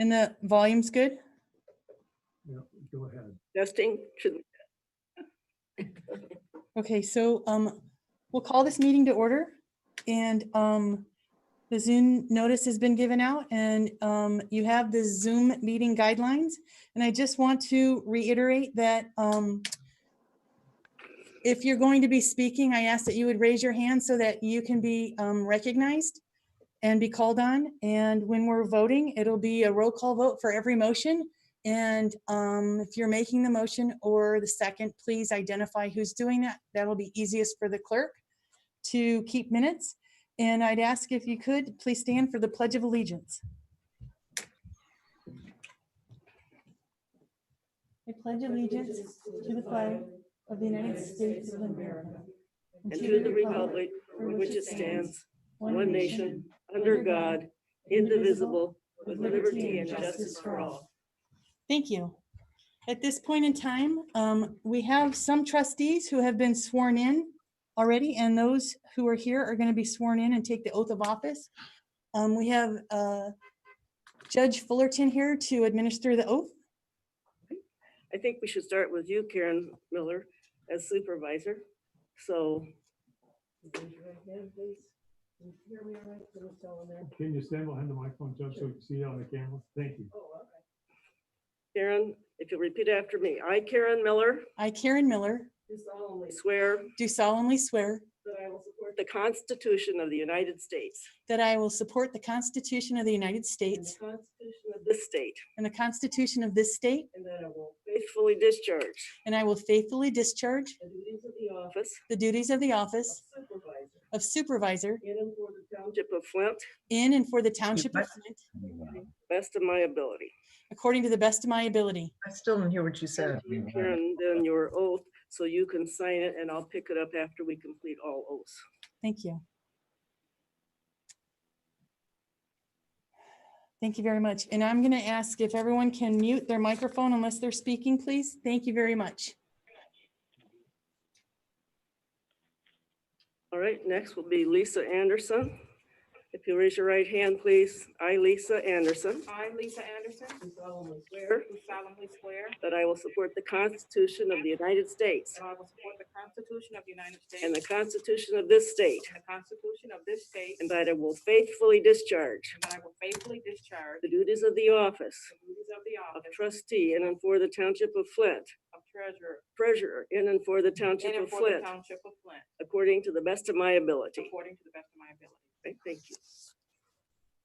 And the volume's good? Yeah, go ahead. Testing. Okay, so we'll call this meeting to order, and the Zoom notice has been given out, and you have the Zoom meeting guidelines. And I just want to reiterate that if you're going to be speaking, I ask that you would raise your hand so that you can be recognized and be called on. And when we're voting, it'll be a roll call vote for every motion. And if you're making the motion or the second, please identify who's doing that. That'll be easiest for the clerk to keep minutes. And I'd ask if you could, please stand for the Pledge of Allegiance. I pledge allegiance to the flag of the United States of America And to the republic for which it stands, one nation, under God, indivisible, with liberty and justice for all. Thank you. At this point in time, we have some trustees who have been sworn in already, and those who are here are going to be sworn in and take the oath of office. We have Judge Fullerton here to administer the oath. I think we should start with you, Karen Miller, as supervisor. So. Can you stand behind the microphone, Judge, so we can see you on the camera? Thank you. Karen, if you'll repeat after me. I, Karen Miller, I, Karen Miller, do solemnly swear do solemnly swear that I will support the Constitution of the United States that I will support the Constitution of the United and States the Constitution of this state, and the Constitution of this state, and that I will faithfully discharge and I will faithfully discharge the duties of the office the duties of the of office supervisor of supervisor in and for the Township of Flint, in and for the Township of Flint, best of my ability. according to the best of my ability. I still didn't hear what you said. Karen, then your oath, so you can sign it, and I'll pick it up after we complete all oaths. Thank you. Thank you very much. And I'm going to ask if everyone can mute their microphone unless they're speaking, please. Thank you very much. All right, next will be Lisa Anderson. If you raise your right hand, please. I, Lisa Anderson, I, Lisa Anderson, do solemnly swear do solemnly swear that I will support the Constitution of the United States that I will support the Constitution of the United States and the Constitution of this state, and the Constitution of this state, and that I will faithfully discharge and that I will faithfully discharge the duties of the office the duties of the of office trustee in and for the Township of Flint, of treasurer treasurer in and for the Township in and of for the Flint, Township of Flint, according to the best of my ability. according to the best of my ability. Okay, thank you.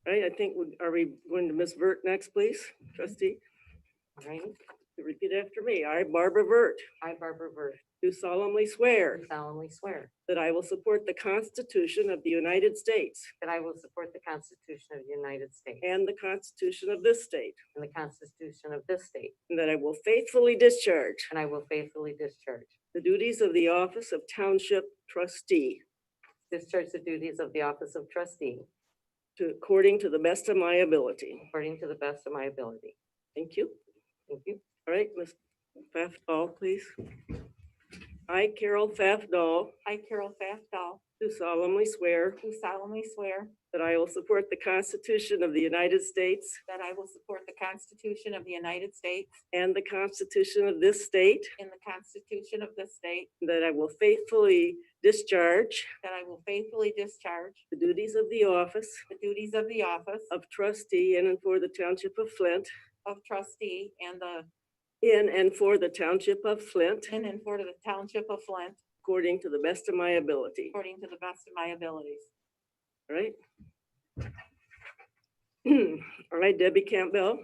All right, I think, are we going to Ms. Vert next, please, trustee? All right. Repeat after me. I, Barbara Vert, I, Barbara Vert, do solemnly swear do solemnly swear that I will support the Constitution of the United States that I will support the Constitution of the United States and the Constitution of this state, and the Constitution of this state, and that I will faithfully discharge and I will faithfully discharge the duties of the office of Township Trustee the duties of the office of trustee according to the best of my ability. according to the best of my ability. Thank you. Thank you. All right, Ms. Pfaff-Dahl, please. I, Carol Pfaff-Dahl, I, Carol Pfaff-Dahl, do solemnly swear do solemnly swear that I will support the Constitution of the United States that I will support the Constitution of the United States and the Constitution of this state, and the Constitution of this state, and that I will faithfully discharge that I will faithfully discharge the duties of the office the duties of the office of trustee in and for the Township of Flint, of trustee and the in and for the Township of Flint, in and for the Township of Flint, according to the best of my ability. according to the best of my abilities. All right. All right, Debbie Campbell.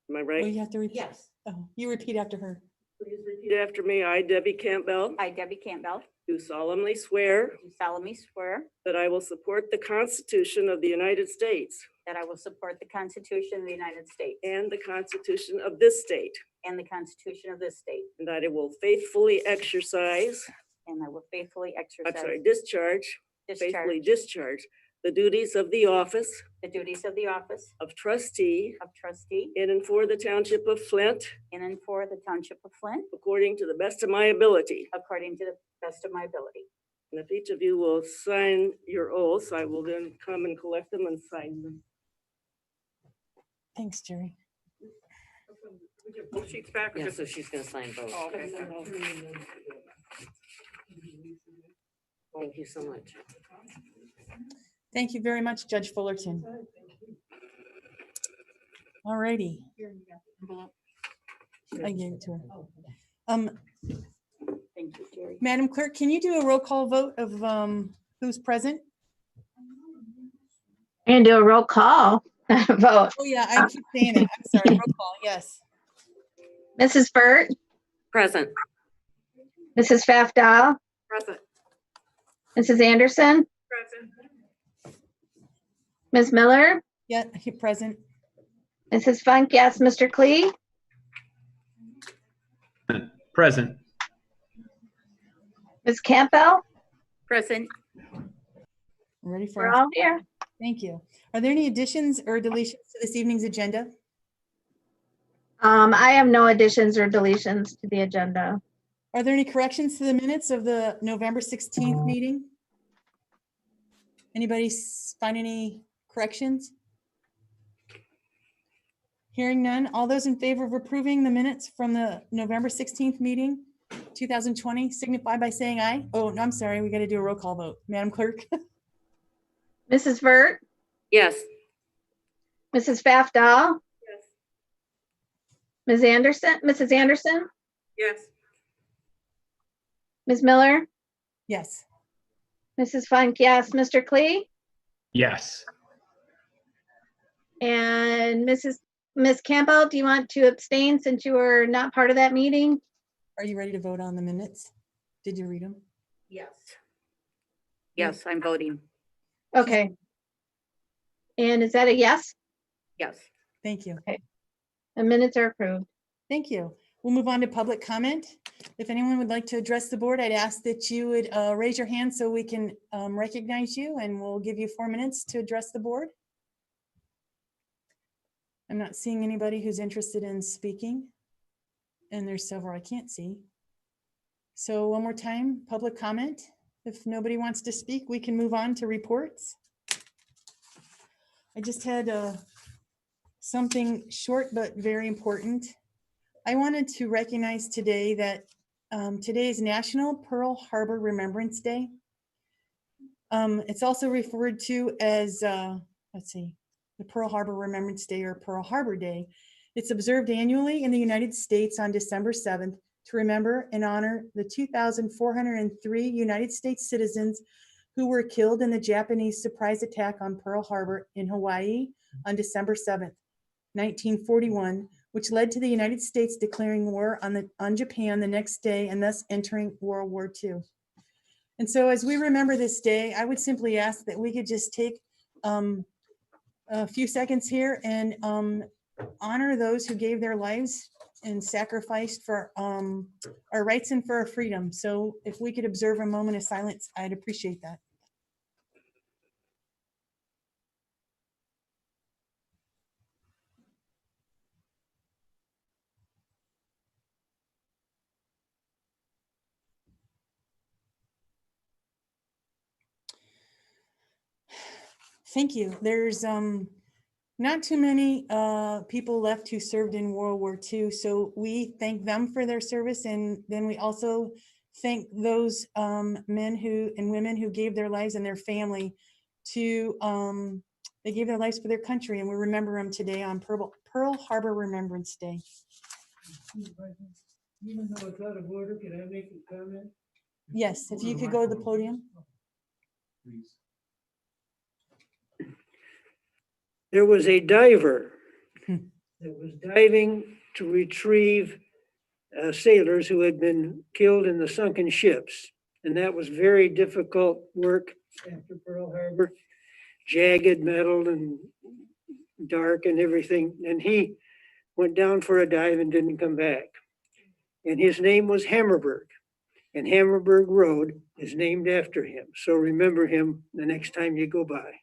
Am I Oh, right? you have to repeat. Yes. Oh, you repeat after her. Please repeat after me. I, Debbie Campbell, I, Debbie Campbell, do solemnly swear do solemnly swear that I will support the Constitution of the United States that I will support the Constitution of the United States and the Constitution of this state, and the Constitution of this state, and that I will faithfully exercise, and I will faithfully I'm exercise, sorry, discharge, faithfully discharge discharge the duties of the office the duties of the office of trustee of trustee in and for the Township of Flint, in and for the Township of Flint, according to the best of my ability. according to the best of my ability. And if each of you will sign your oaths, I will then come and collect them and sign them. Thanks, Jerry. Both sheets back? or Yeah, just- so she's gonna sign both. Oh, okay. Thank you so much. Thank you very much, Judge Fullerton. All righty. I gave it to her. Thank you, Jerry. Madam Clerk, can you do a roll call vote of who's present? And do a roll call vote. Oh, yeah, I keep saying it. I'm sorry. Roll call, yes. Mrs. Burt, Present. Mrs. Pfaff-Dahl, Present. Mrs. Anderson, Present. Yeah, Ms. Miller, present. Mrs. Funk, yes, Mr. Klee, Present. Ms. Campbell, Present. Ready for we're us. all here. Thank you. Are there any additions or deletions to this evening's agenda? I have no additions or deletions to the agenda. Are there any corrections to the minutes of the November 16th meeting? Anybody find any corrections? Hearing none, all those in favor of approving the minutes from the November 16th meeting, 2020, signify by saying aye. Oh, no, I'm sorry, we got to do a roll call vote. Madam Clerk? Mrs. Burt, Yes. Mrs. Pfaff-Dahl, Yes. Mrs. Anderson, Yes. Ms. Miller, Yes. Mrs. Funk, yes, Mr. Klee, Yes. and Ms. Campbell, do you want to abstain since you were not part of that meeting? Are you ready to vote on the minutes? Did you read them? Yes. Yes, I'm voting. Okay. And is that a yes? Yes. Thank you. The minutes are approved. Thank you. We'll move on to public comment. If anyone would like to address the board, I'd ask that you would raise your hand so we can recognize you, and we'll give you 4 minutes to address the board. I'm not seeing anybody who's interested in speaking, and there's several I can't see. So one more time, public comment. If nobody wants to speak, we can move on to reports. I just had something short but very important. I wanted to recognize today that today is National Pearl Harbor Remembrance Day. It's also referred to as, let's see, the Pearl Harbor Remembrance Day or Pearl Harbor Day. It's observed annually in the United States on December 7th to remember and honor the 2,403 United States citizens who were killed in the Japanese surprise attack on Pearl Harbor in Hawaii on December 7th, 1941, which led to the United States declaring war on Japan the next day and thus entering World War II. And so as we remember this day, I would simply ask that we could just take a few seconds here and honor those who gave their lives and sacrificed for our rights and for our freedom. So if we could observe a moment of silence, I'd appreciate that. Thank you. There's not too many people left who served in World War II, so we thank them for their service, and then we also thank those men who and women who gave their lives and their family to they gave their lives for their country, and we remember them today on Pearl Harbor Remembrance Day. Even though it's out of order, can I make a comment? Yes, if you could go to the podium. Please. There was a diver Hmm. that was diving to retrieve sailors who had been killed in the sunken ships. And that was very difficult work after Pearl Harbor, jagged metal and dark and everything. And he went down for a dive and didn't come back. And his name was Hammerberg. And Hammerberg Road is named after him. So remember him the next time you go by.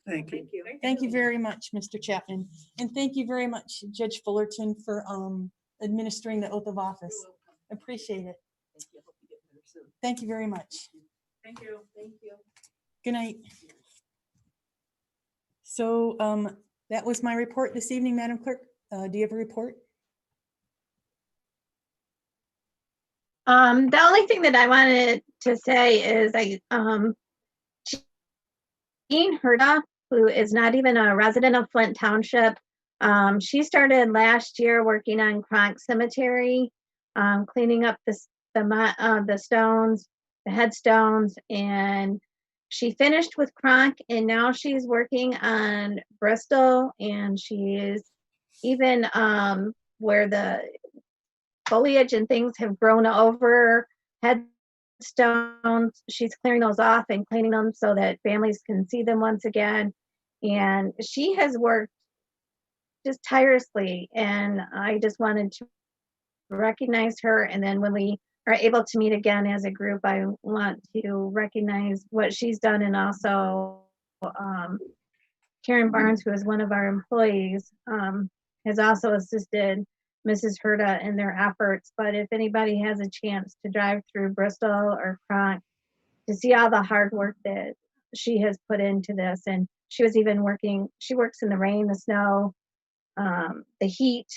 Thank you. Thank you very much, Mr. Chapman. And thank you very much, Judge Fullerton, for administering the oath of office. Appreciate it. Thank you very much. Thank you. Thank you. Good night. So That was my report this evening, Madam Clerk. Do you have a report? The only thing that I wanted to say is Jean Herda, who is not even a resident of Flint Township, she started last year working on Cronk Cemetery, cleaning up the stones, the headstones, and she finished with Cronk, and now she's working on Bristol, and she is even where the foliage and things have grown over headstones. She's clearing those off and cleaning them so that families can see them once again. And she has worked just tirelessly, and I just wanted to recognize her. And then when we are able to meet again as a group, I want to recognize what she's done, and also Karen Barnes, who is one of our employees, has also assisted Mrs. Herda in their efforts. But if anybody has a chance to drive through Bristol or Cronk to see all the hard work that she has put into this, and she was even working, she works in the rain, the snow, the heat.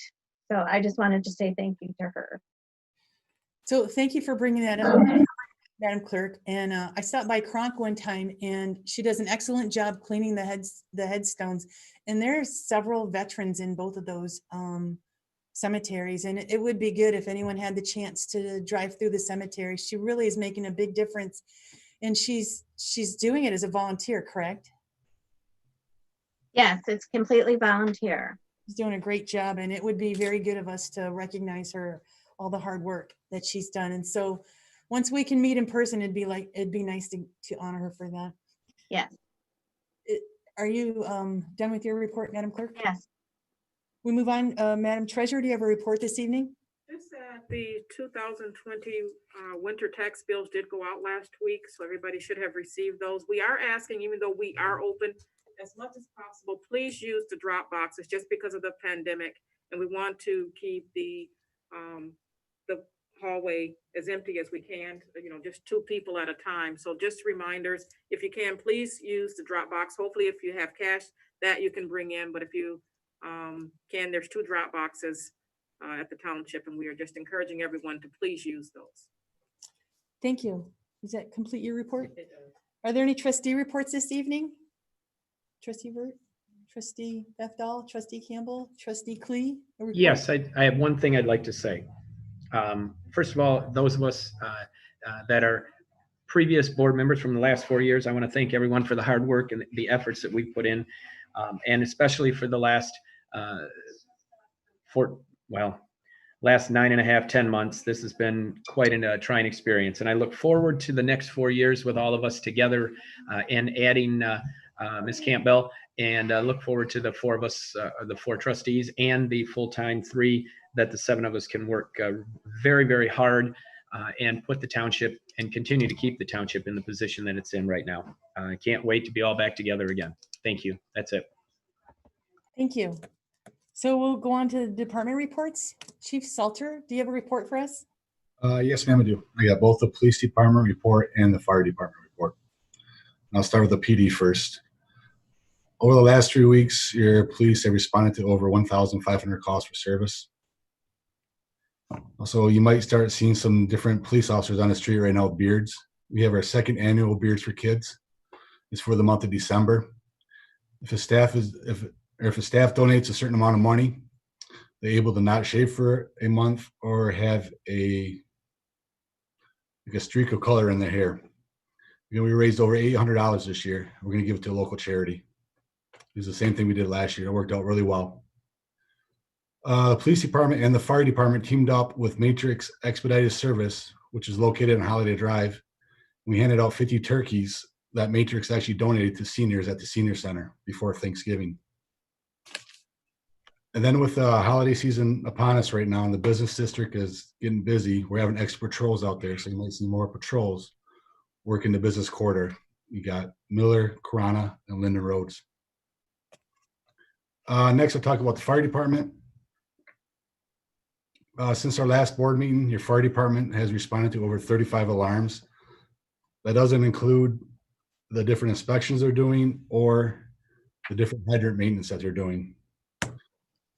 So I just wanted to say thank you to her. So thank you for bringing that up, Madam Clerk. And I stopped by Cronk one time, and she does an excellent job cleaning the headstones. And there's several veterans in both of those cemeteries. And it would be good if anyone had the chance to drive through the cemetery. She really is making a big difference. And she's doing it as a volunteer, correct? Yes, it's completely volunteer. She's doing a great job, and it would be very good of us to recognize her, all the hard work that she's done. And so once we can meet in person, it'd be nice to honor her for that. Yes. Are you done with your report, Madam Clerk? Yes. We move on. Madam Treasurer, do you have a report this evening? Just that the 2020 winter tax bills did go out last week, so everybody should have received those. We are asking, even though we are open, as much as possible, please use the drop boxes just because of the pandemic, and we want to keep the hallway as empty as we can, just 2 people at a time. So just reminders, if you can, please use the drop box. Hopefully if you have cash that you can bring in, but if you can, there's 2 drop boxes at the township, and we are just encouraging everyone to please use those. Thank you. Does that complete your report? Are there any trustee reports this evening? Trustee Vert, Trustee Bethdahl, Trustee Campbell, Trustee Klee? Yes, I have one thing I'd like to say. First of all, those of us that are previous board members from the last 4 years, I want to thank everyone for the hard work and the efforts that we've put in, and especially for the last last 9.5, 10 months. This has been quite a trying experience, and I look forward to the next 4 years with all of us together and adding Ms. Campbell, and look forward to the 4 of us, the 4 trustees, and the full-time 3 that the 7 of us can work very, very hard and put the township and continue to keep the township in the position that it's in right now. I can't wait to be all back together again. Thank you. That's it. Thank you. So we'll go on to the department reports. Chief Salter, do you have a report for us? Yes, ma'am, I do. I got both the police department report and the fire department report. I'll start with the PD first. Over the last 3 weeks, your police have responded to over 1,500 calls for service. Also, you might start seeing some different police officers on the street right now with beards. We have our 2nd annual Beards for Kids. It's for the month of December. If a staff donates a certain amount of money, they're able to not shave for a month or have a streak of color in their hair. We raised over $800 this year. We're going to give it to a local charity. It's the same thing we did last year. It worked out really well. The police department and the fire department teamed up with Matrix Expedited Service, which is located on Holiday Drive. We handed out 50 turkeys that Matrix actually donated to seniors at the senior center before Thanksgiving. And then with the holiday season upon us right now, and the business district is getting busy, we're having extra patrols out there, so you might see more patrols working the business quarter. You got Miller, Corona, and Linden Roads. Next, I'll talk about the fire department. Since our last board meeting, your fire department has responded to over 35 alarms. That doesn't include the different inspections they're doing or the different hydrant maintenance that they're doing.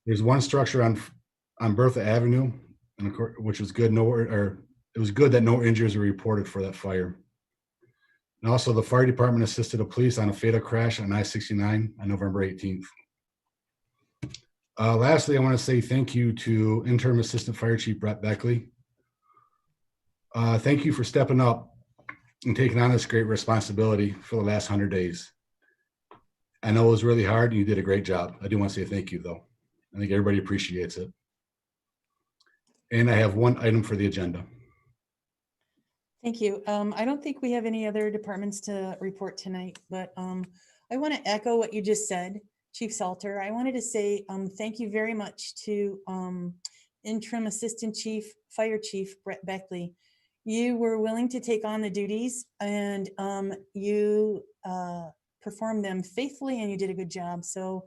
There's one structure on Bertha Avenue, and of course, which was good. It was good that no injuries were reported for that fire. And also, the fire department assisted the police on a fatal crash on I-69 on November 18th. Lastly, I want to say thank you to Interim Assistant Fire Chief Brett Beckley. Thank you for stepping up and taking on this great responsibility for the last 100 days. I know it was really hard and you did a great job. I do want to say thank you, though. I think everybody appreciates it. And I have one item for the agenda. Thank you. I don't think we have any other departments to report tonight, but I want to echo what you just said, Chief Salter. I wanted to say thank you very much to Interim Assistant Fire Chief Brett Beckley. You were willing to take on the duties, and you performed them faithfully, and you did a good job. So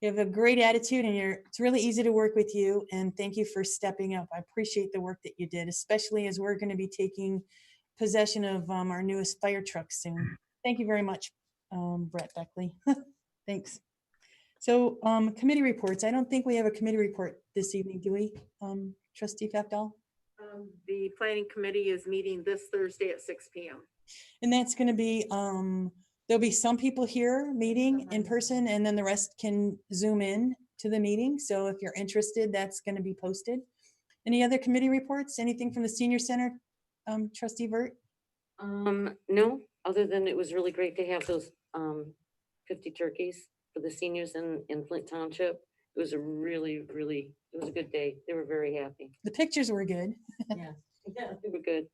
you have a great attitude, and it's really easy to work with you. And thank you for stepping up. I appreciate the work that you did, especially as we're going to be taking possession of our newest fire truck soon. Thank you very much, Brett Beckley. Thanks. So committee reports. I don't think we have a committee report this evening, do we, Trustee Fafdal? The planning committee is meeting this Thursday at 6 p.m. And that's going to be, there'll be some people here meeting in person, and then the rest can Zoom in to the meeting. So if you're interested, that's going to be posted. Any other committee reports? Anything from the Senior Center, Trustee Vert? No, other than it was really great to have those 50 turkeys for the seniors in Flint Township. It was a really, it was a good day. They were very happy. The pictures were good. Yeah, they were good.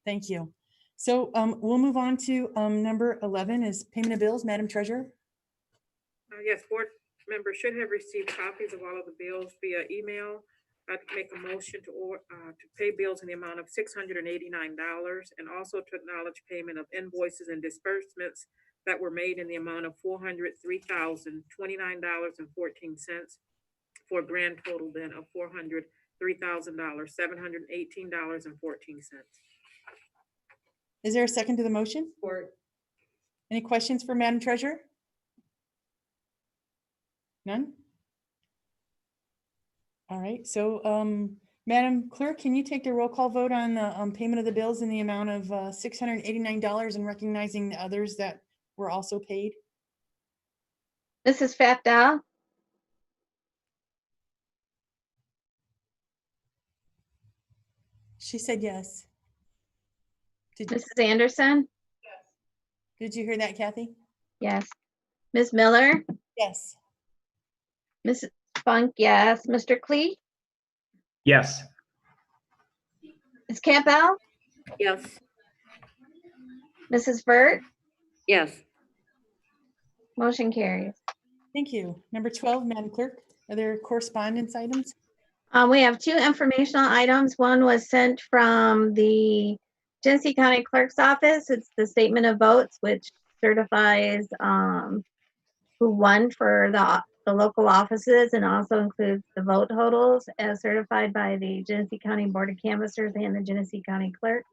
Thank you. So we'll move on to number 11 is payment of bills. Madam Treasurer. Yes, board members should have received copies of all of the bills via email. I'd make a motion to pay bills in the amount of $689, and also to acknowledge payment of invoices and disbursements that were made in the amount of $403,029.14 for a grand total then of $403,718.14. Is there a second to the motion? Support. Any questions for Madam Treasurer? None? All right, so Madam Clerk, can you take the roll call vote on the payment of the bills in the amount of $689 and recognizing the others that were also paid? Mrs. Fafdal, She said yes. Mrs. Anderson, Did you hear that, Kathy? yes. Ms. Miller, Yes. Mrs. Funk, yes. Mr. Clee, Yes. Ms. Campbell, Yes, Mrs. Burt, yes. motion carries. Thank you. Number 12, Madam Clerk, are there correspondence items? We have two informational items. One was sent from the Genesee County Clerk's Office. It's the statement of votes, which certifies who won for the local offices, and also includes the vote totals as certified by the Genesee County Board of Canvassers and the Genesee County Clerk.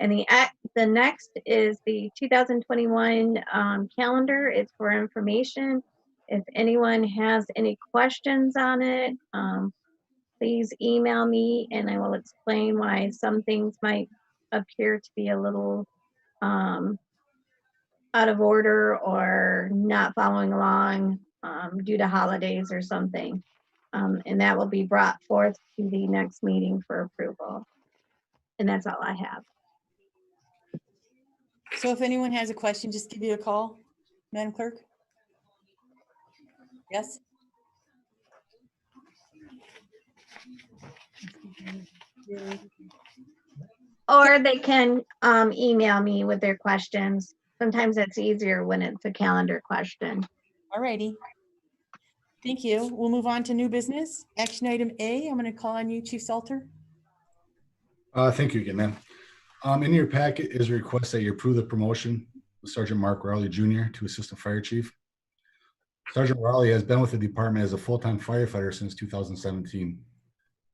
And the next is the 2021 calendar. It's for information. If anyone has any questions on it, please email me and I will explain why some things might appear to be a little out of order or not following along due to holidays or something. And that will be brought forth to the next meeting for approval. And that's all I have. So if anyone has a question, just give you a call, Madam Clerk. Yes? Or they can email me with their questions. Sometimes it's easier when it's a calendar question. All righty. Thank you. We'll move on to new business. Action item A, I'm going to call on you, Chief Salter. Thank you again, ma'am. In your packet is a request that you approve the promotion of Sergeant Mark Rowley Jr. to Assistant Fire Chief. Sergeant Rowley has been with the department as a full-time firefighter since 2017.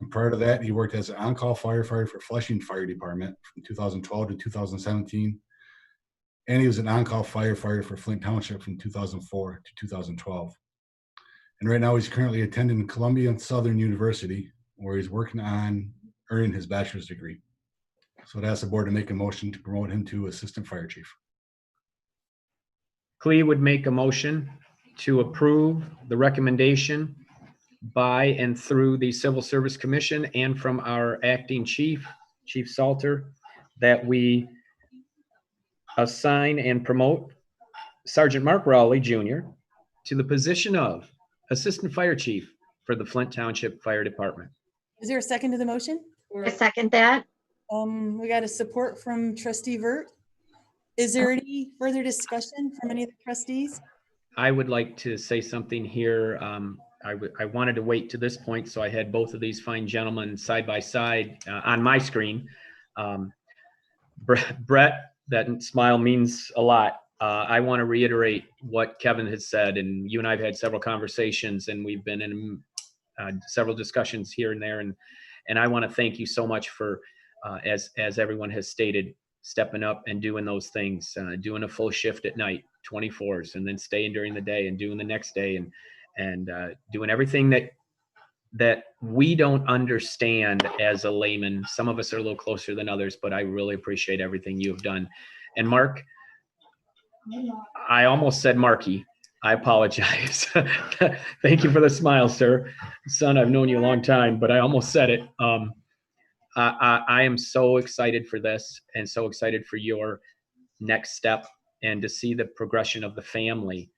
And prior to that, he worked as an on-call firefighter for Flushing Fire Department from 2012 to 2017. and he was an on-call firefighter for Flint Township from 2004 to 2012. And right now he's currently attending Columbia Southern University, where he's working on earning his bachelor's degree. So I'd ask the board to make a motion to promote him to Assistant Fire Chief. Clea would make a motion to approve the recommendation by and through the Civil Service Commission and from our acting chief, Chief Salter, that we assign and promote Sergeant Mark Rowley Jr. to the position of Assistant Fire Chief for the Flint Township Fire Department. Is there a second to the motion? I second that. We got a support from Trustee Vert. Is there any further discussion from any of the trustees? I would like to say something here. I wanted to wait to this point, so I had both of these fine gentlemen side by side on my screen. Brett, that smile means a lot. I want to reiterate what Kevin has said, and you and I have had several conversations, and we've been in several discussions here and there, and I want to thank you so much for, as everyone has stated, stepping up and doing those things, doing a full shift at night, 24s, and then staying during the day and doing the next day, and doing everything that we don't understand as a layman. Some of us are a little closer than others, but I really appreciate everything you have done. And Mark, I almost said Marky. I apologize. Thank you for the smile, sir. Son, I've known you a long time, but I almost said it. I am so excited for this and so excited for your next step and to see the progression of the family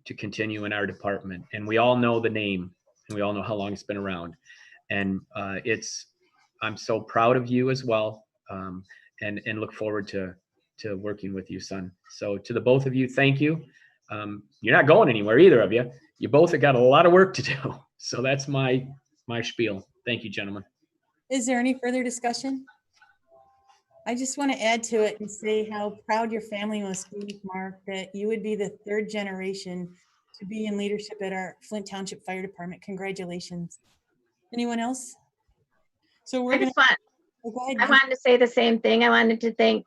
to continue in our department. And we all know the name and we all know how long it's been around. And I'm so proud of you as well, and look forward to working with you, son. So to the both of you, thank you. You're not going anywhere, either of you. You both have got a lot of work to do. So that's my spiel. Thank you, gentlemen. Is there any further discussion? I just want to add to it and say how proud your family must be, Mark, that you would be the third generation to be in leadership at our Flint Township Fire Department. Congratulations. Anyone else? So we're going to go ahead. I wanted to say the same thing. I wanted to thank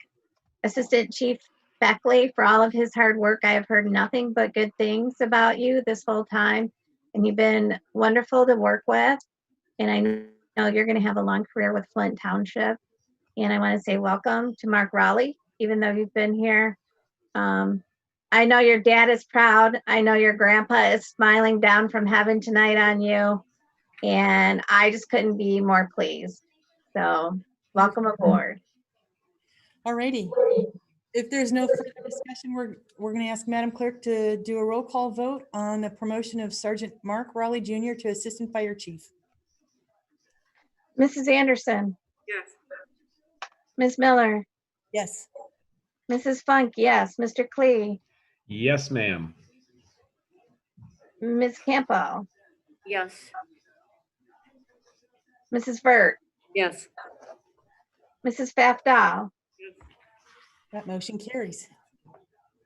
Assistant Chief Beckley for all of his hard work. I have heard nothing but good things about you this whole time, and you've been wonderful to work with. And I know you're going to have a long career with Flint Township. And I want to say welcome to Mark Rowley, even though you've been here. I know your dad is proud. I know your grandpa is smiling down from heaven tonight on you. And I just couldn't be more pleased. So welcome aboard. All righty. If there's no further discussion, we're going to ask Madam Clerk to do a roll call vote on the promotion of Sergeant Mark Rowley Jr. to Assistant Fire Chief. Mrs. Anderson, Yes. Ms. Miller, Yes. Mrs. Funk, yes. Mr. Klee, Yes, ma'am. Ms. Campo, Yes. Mrs. Vert, Yes. Mrs. Pfaff-Dow. That motion carries.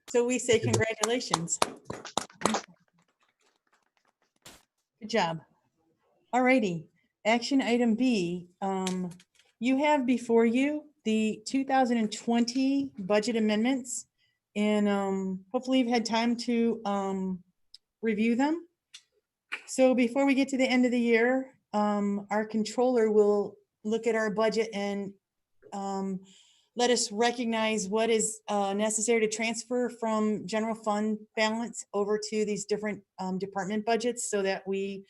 So we say congratulations. Good job. All righty. Action item B. You have before you the 2020 budget amendments, and hopefully you've had time to review them. So before we get to the end of the year, our controller will look at our budget and let us recognize what is necessary to transfer from general fund balance over to these different department budgets so that we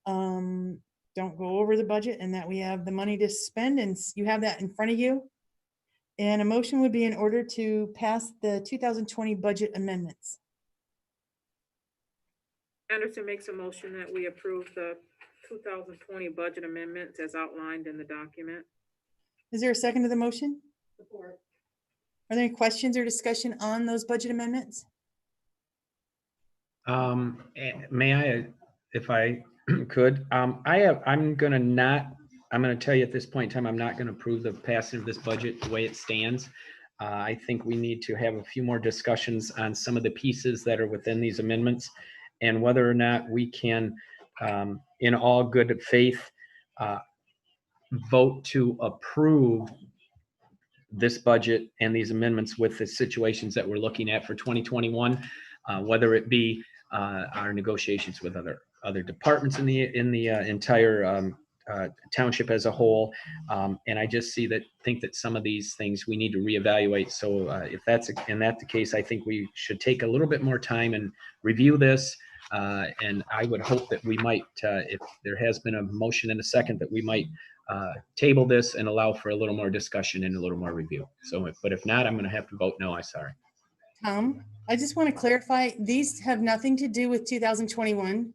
don't go over the budget and that we have the money to spend. And you have that in front of you. And a motion would be in order to pass the 2020 budget amendments. Anderson makes a motion that we approve the 2020 budget amendments as outlined in the document. Is there a second to the motion? Support. Are there any questions or discussion on those budget amendments? May I, if I could, I'm going to tell you at this point in time, I'm not going to approve the passing of this budget the way it stands. I think we need to have a few more discussions on some of the pieces that are within these amendments and whether or not we can, in all good faith, vote to approve this budget and these amendments with the situations that we're looking at for 2021, whether it be our negotiations with other departments in the entire township as a whole. And I just think that some of these things we need to reevaluate. So if that's the case, I think we should take a little bit more time and review this. And I would hope that we might, if there has been a motion and a second, that we might table this and allow for a little more discussion and a little more review. So, but if not, I'm going to have to vote no. I'm sorry. Tom, I just want to clarify, these have nothing to do with 2021.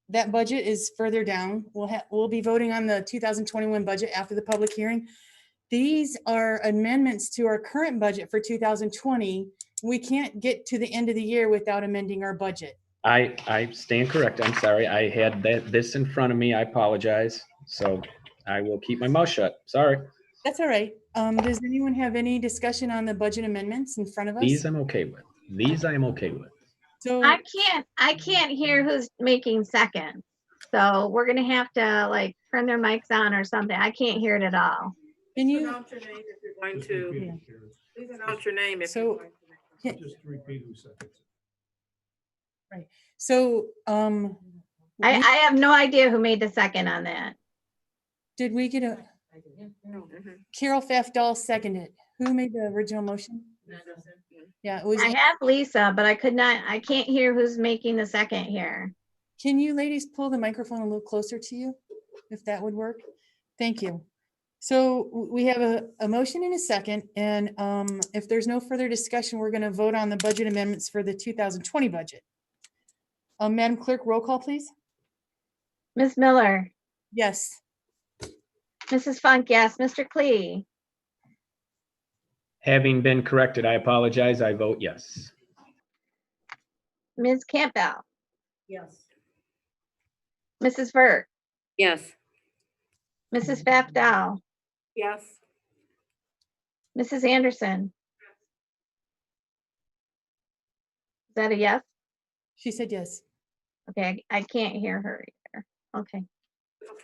That budget is further down. We'll be voting on the 2021 budget after the public hearing. These are amendments to our current budget for 2020. We can't get to the end of the year without amending our budget. I stand correct. I'm sorry. I had this in front of me. I apologize. So I will keep my mouth shut. Sorry. That's all right. Does anyone have any discussion on the budget amendments in front of us? These I'm okay with. These I am okay with. So I can't hear who's making second. So we're gonna have to like turn their mics on or something. I can't hear it at all. can you, Announce your name if you're going Just to, repeat Yeah. it, Carrie. please announce your name if So- you're going to. Just repeat who said it. so, I have no idea who made the second on that. did we get a, Mhm. Carol Pfaff-Dahl seconded. Who made the original motion? Yeah, it was. I have Lisa, but I can't hear who's making the second here. Can you ladies pull the microphone a little closer to you, if that would work? Thank you. So we have a motion and a second, and if there's no further discussion, we're going to vote on the budget amendments for the 2020 budget. Madam Clerk, roll call, please. Ms. Miller, Yes. Mrs. Funk, yes. Mr. Klee, Having been corrected, I apologize. I vote yes. Ms. Campbell, Yes. Mrs. Vert, Yes. Mrs. Pfaff-Dahl, Yes. Mrs. Anderson. Is that a yes? She said yes. Okay, I can't hear her either. Okay,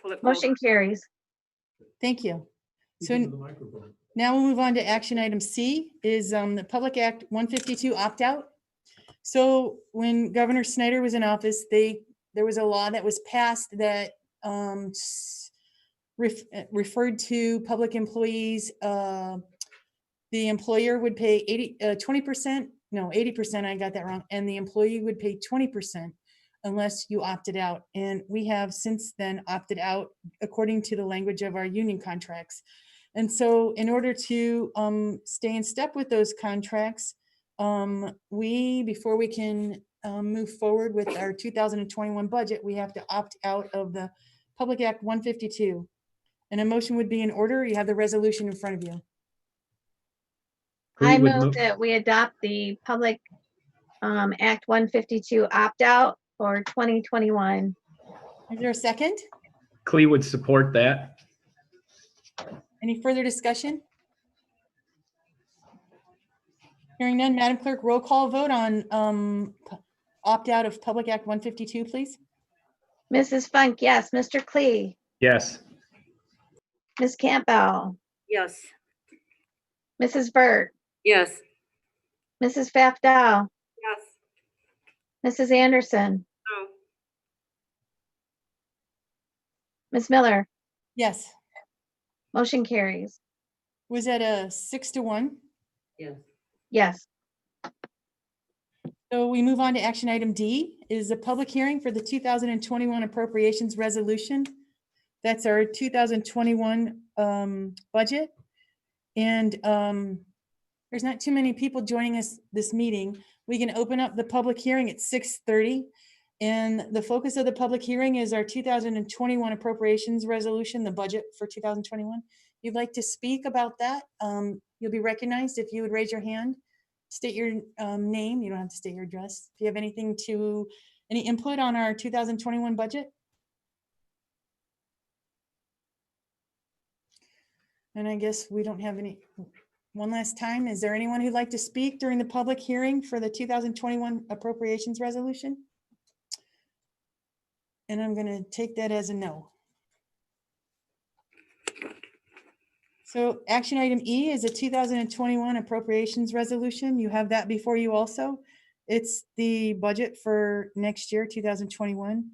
Pull it motion carries. Thank you. Speak So into the microphone. now we'll move on to action item C, is the Public Act 152 opt-out. So when Governor Snyder was in office, there was a law that was passed that referred to public employees. The employer would pay 80%, I got that wrong. And the employee would pay 20% unless you opted out. And we have since then opted out according to the language of our union contracts. And so in order to stay in step with those contracts, before we can move forward with our 2021 budget, we have to opt out of the Public Act 152. And a motion would be in order. You have the resolution in front of you. Clee I would move that we adopt the Public Act 152 opt-out for 2021. Is there a second? Clee would support that. Any further discussion? Hearing none, Madam Clerk, roll call vote on opt-out of Public Act 152, please. Mrs. Funk, yes. Mr. Klee, Yes. Ms. Campbell, Yes. Mrs. Vert, Yes. Mrs. Pfaff-Dahl, Yes. Mrs. Anderson, No. Ms. Miller, Yes. motion carries. Was that a 6-1? Yes. Yes. So we move on to action item D, is a public hearing for the 2021 appropriations resolution. That's our 2021 budget. And there's not too many people joining us this meeting. We can open up the public hearing at 6:30. And the focus of the public hearing is our 2021 appropriations resolution, the budget for 2021. If you'd like to speak about that, you'll be recognized if you would raise your hand. State your name. You don't have to state your address. If you have any input on our 2021 budget. And I guess we don't have any. One last time, is there anyone who'd like to speak during the public hearing for the 2021 appropriations resolution? And I'm going to take that as a no. So action item E is a 2021 appropriations resolution. You have that before you also. It's the budget for next year, 2021.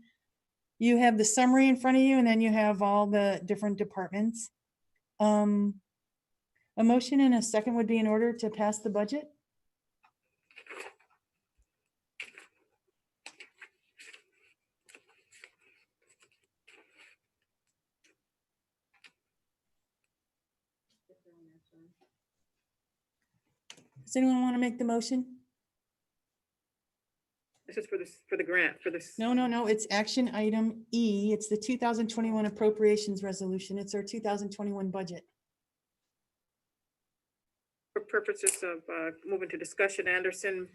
You have the summary in front of you, and then you have all the different departments. A motion and a second would be in order to pass the budget. Does anyone want to make the motion? This is for the grant, for this. No, it's action item E. It's the 2021 appropriations resolution. It's our 2021 budget. For purposes of moving to discussion, Anderson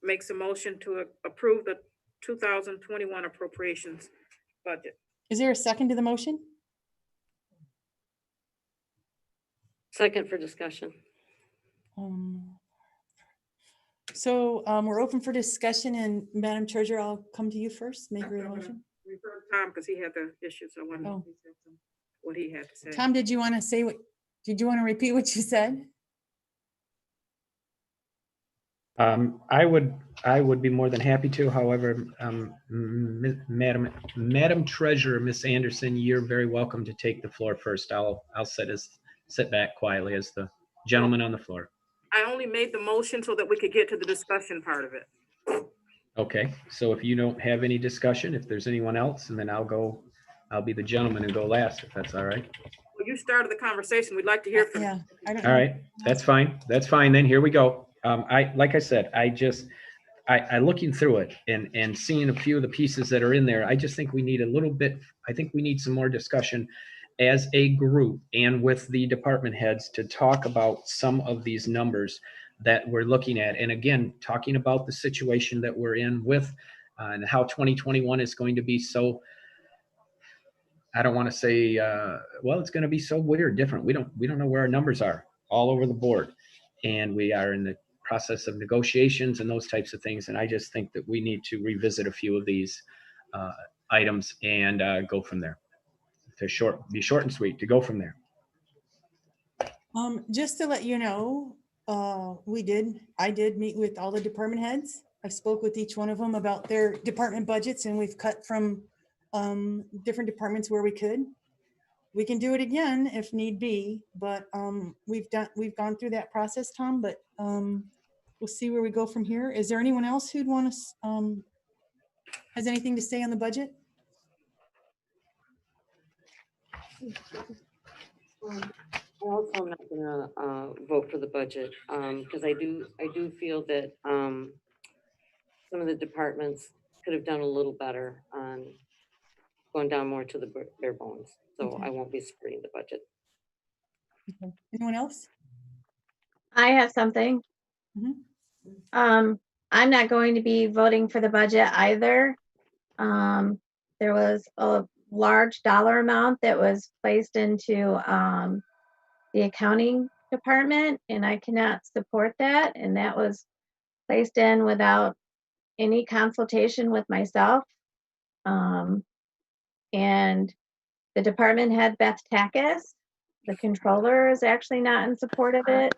makes a motion to approve the 2021 appropriations budget. Is there a second to the motion? Second for discussion. So we're open for discussion, and Madam Treasurer, I'll come to you first, make your motion. Refer to Tom because he had the issue, so I wanted Oh. what he had to say. Tom, did you want to say what, did you want to repeat what you said? I would be more than happy to. However, Madam Treasurer, Miss Anderson, you're very welcome to take the floor first. I'll sit back quietly as the gentleman on the floor. I only made the motion so that we could get to the discussion part of it. Okay, so if you don't have any discussion, if there's anyone else, and then I'll be the gentleman and go last, if that's all right. Well, you started the conversation. We'd like to hear from you. Yeah. I don't All know. right, that's fine. That's fine. Then here we go. Like I said, I looking through it and seeing a few of the pieces that are in there, I just think we need a little bit, I think we need some more discussion as a group and with the department heads to talk about some of these numbers that we're looking at. And again, talking about the situation that we're in with and how 2021 is going to be so, I don't want to say, well, it's going to be so weird, different. We don't know where our numbers are all over the board. And we are in the process of negotiations and those types of things. And I just think that we need to revisit a few of these items and go from there. Be short and sweet, to go from there. Just to let you know, I did meet with all the department heads. I spoke with each one of them about their department budgets, and we've cut from different departments where we could. We can do it again if need be, but we've gone through that process, Tom, but we'll see where we go from here. Is there anyone else who'd want to, has anything to say on the budget? Also, I'm not gonna vote for the budget because I do feel that some of the departments could have done a little better on going down more to the bare bones. So Okay. I won't be supporting the budget. Okay. Anyone else? I have something. Mhm. I'm not going to be voting for the budget either. There was a large dollar amount that was placed into the accounting department, and I cannot support that. And that was placed in without any consultation with myself. And the department head, Beth Takis, the controller, is actually not in support of it.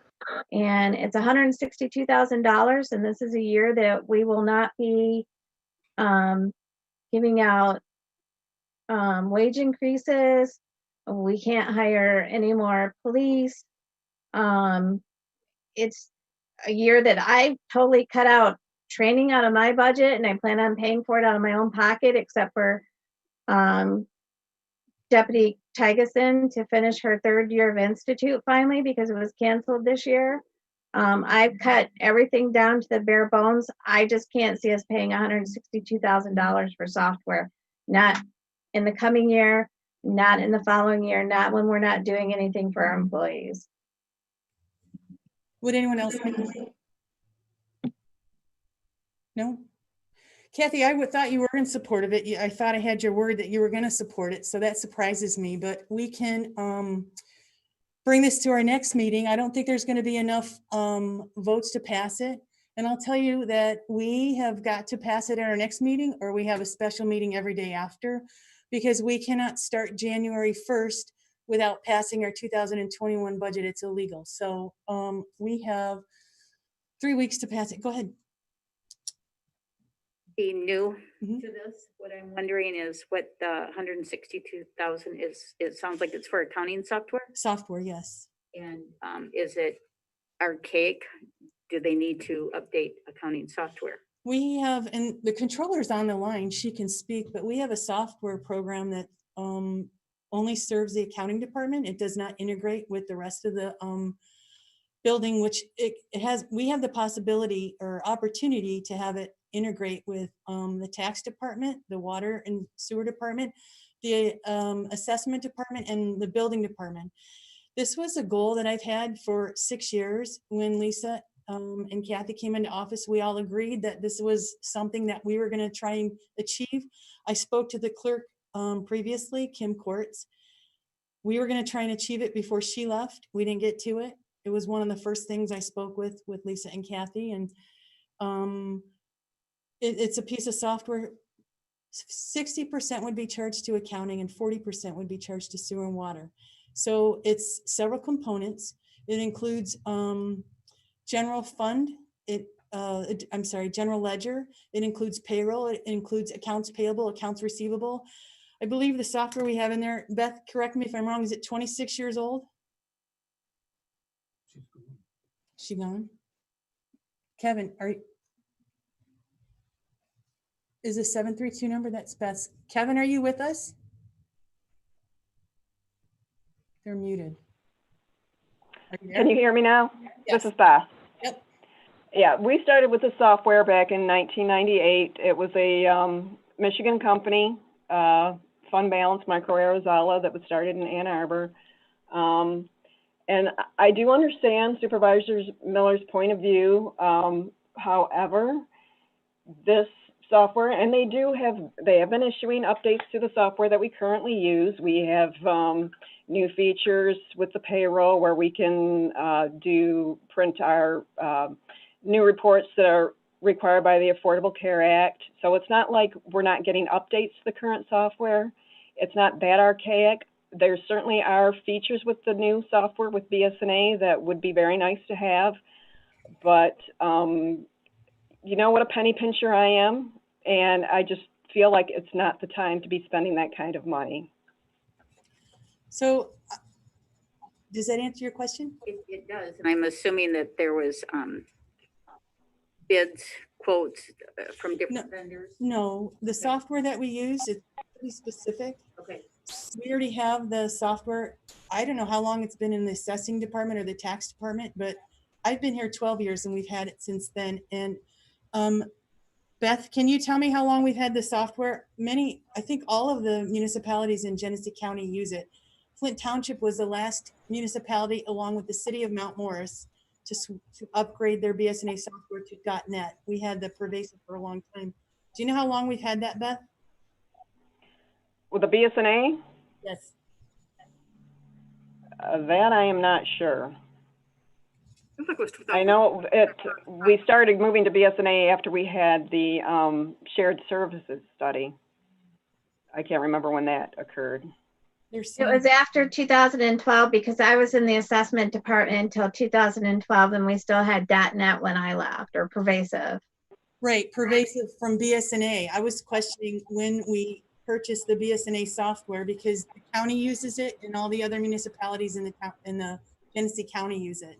And it's $162,000. And this is a year that we will not be giving out wage increases. We can't hire any more police. It's a year that I totally cut out training out of my budget, and I plan on paying for it out of my own pocket, except for Deputy Tigeson to finish her 3rd year of institute finally, because it was canceled this year. I've cut everything down to the bare bones. I just can't see us paying $162,000 for software, not in the coming year, not in the following year, not when we're not doing anything for our employees. Would anyone else? No? Kathy, I thought you were in support of it. I thought I had your word that you were going to support it, so that surprises me, but we can bring this to our next meeting. I don't think there's going to be enough votes to pass it. And I'll tell you that we have got to pass it at our next meeting, or we have a special meeting every day after, because we cannot start January 1st without passing our 2021 budget. It's illegal. So we have 3 weeks to pass it. Go ahead. Being new Mhm. to this, what I'm wondering is what the 162,000 is. It sounds like it's for accounting software. Software, yes. And is it archaic? Do they need to update accounting software? We have, and the controller's on the line, she can speak, but we have a software program that only serves the accounting department. It does not integrate with the rest of the building, which it has. We have the possibility or opportunity to have it integrate with the tax department, the water and sewer department, the assessment department, and the building department. This was a goal that I've had for 6 years. When Lisa and Kathy came into office, we all agreed that this was something that we were going to try and achieve. I spoke to the clerk previously, Kim Quartz. We were going to try and achieve it before she left. We didn't get to it. It was one of the first things I spoke with Lisa and Kathy, and it's a piece of software. 60% would be charged to accounting and 40% would be charged to sewer and water. So it's several components. It includes general fund, general ledger. It includes payroll. It includes accounts payable, accounts receivable. I believe the software we have in there, Beth, correct me if I'm wrong, is it 26 years old? She gone? Kevin, is the 732 number? That's Beth's. Kevin, are you with us? They're muted. Can you hear me now? Yes. This is Beth. Yep. Yeah, we started with the software back in 1998. It was a Michigan company, Fund Balance Micro Arizala, that was started in Ann Arbor. And I do understand Supervisor Miller's point of view. However, this software, and they have been issuing updates to the software that we currently use. We have new features with the payroll where we can print our new reports that are required by the Affordable Care Act. So it's not like we're not getting updates to the current software. It's not that archaic. There certainly are features with the new software with BSNA that would be very nice to have, but you know what a penny pincher I am, and I just feel like it's not the time to be spending that kind of money. So does that answer your question? It does, and I'm assuming that there was bids, quotes from different vendors. No, the software that we use is pretty specific. Okay. We already have the software. I don't know how long it's been in the assessing department or the tax department, but I've been here 12 years and we've had it since then. And Beth, can you tell me how long we've had the software? I think all of the municipalities in Genesee County use it. Flint Township was the last municipality, along with the city of Mount Morris, to upgrade their BSNA software to .net. We had the Pervasive for a long time. Do you know how long we've had that, Beth? With the BSNA? Yes. That I am not sure. Looks like it was I know we started moving to BSNA after we had the shared services study. I can't remember when that occurred. It was after 2012 because I was in the assessment department until 2012 and we still had .net when I left, or Pervasive. Right, Pervasive from BSNA. I was questioning when we purchased the BSNA software because the county uses it and all the other municipalities in the Genesee County use it.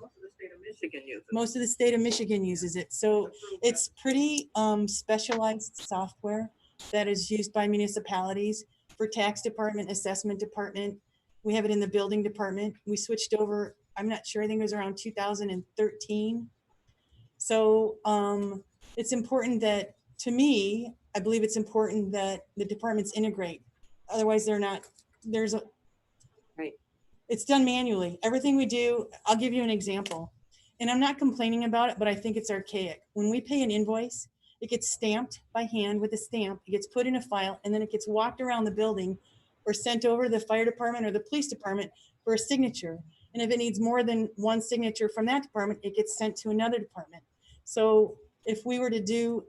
Most of the state of Michigan uses it. So it's pretty specialized software that is used by municipalities for tax department, assessment department. We have it in the building department. We switched over, I'm not sure, I think it was around 2013. So it's important that, to me, I believe it's important that the departments integrate. Otherwise Right. It's done manually. Everything we do, I'll give you an example. And I'm not complaining about it, but I think it's archaic. When we pay an invoice, it gets stamped by hand with a stamp. It gets put in a file, and then it gets walked around the building or sent over to the fire department or the police department for a signature. And if it needs more than one signature from that department, it gets sent to another department. So if we were to do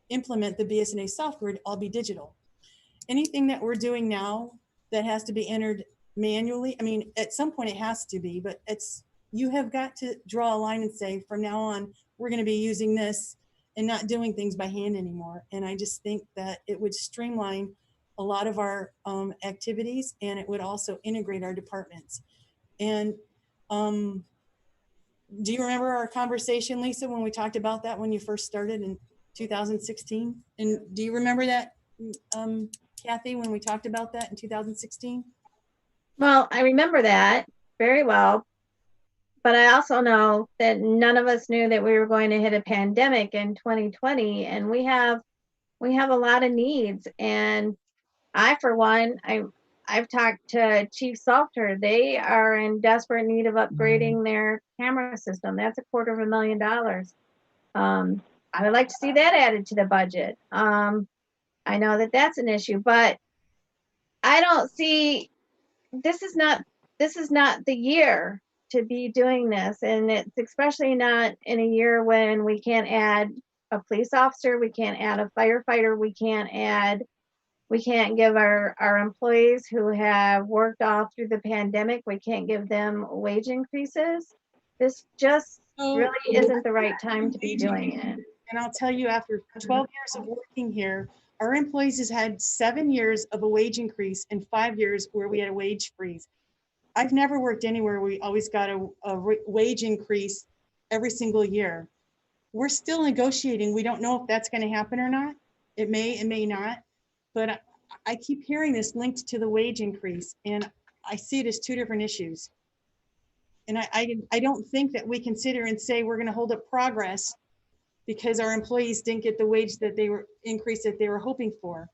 implement the BSNA software, it'd all be digital. Anything that we're doing now that has to be entered manually. I mean, at some point it has to be, but you have got to draw a line and say, from now on, we're going to be using this and not doing things by hand anymore. And I just think that it would streamline a lot of our activities, and it would also integrate our departments. And do you remember our conversation, Lisa, when we talked about that when you first started in 2016? And do you remember that, Kathy, when we talked about that in 2016? Well, I remember that very well, but I also know that none of us knew that we were going to hit a pandemic in 2020, and we have a lot of needs. And I, for one, I've talked to Chief Salter. They are in desperate need of upgrading their camera system. That's $250,000. I would like to see that added to the budget. I know that that's an issue, but I don't see, this is not the year to be doing this. And it's especially not in a year when we can't add a police officer, we can't add a firefighter, we can't give our employees who have worked all through the pandemic, we can't give them wage increases. This just really isn't the right time to be doing it. And I'll tell you, after 12 years of working here, our employees has had 7 years of a wage increase and 5 years where we had a wage freeze. I've never worked anywhere we always got a wage increase every single year. We're still negotiating. We don't know if that's going to happen or not. It may not. But I keep hearing this linked to the wage increase, and I see it as two different issues. And I don't think that we can sit here and say we're going to hold up progress because our employees didn't get the wage that they were increased that they were hoping for.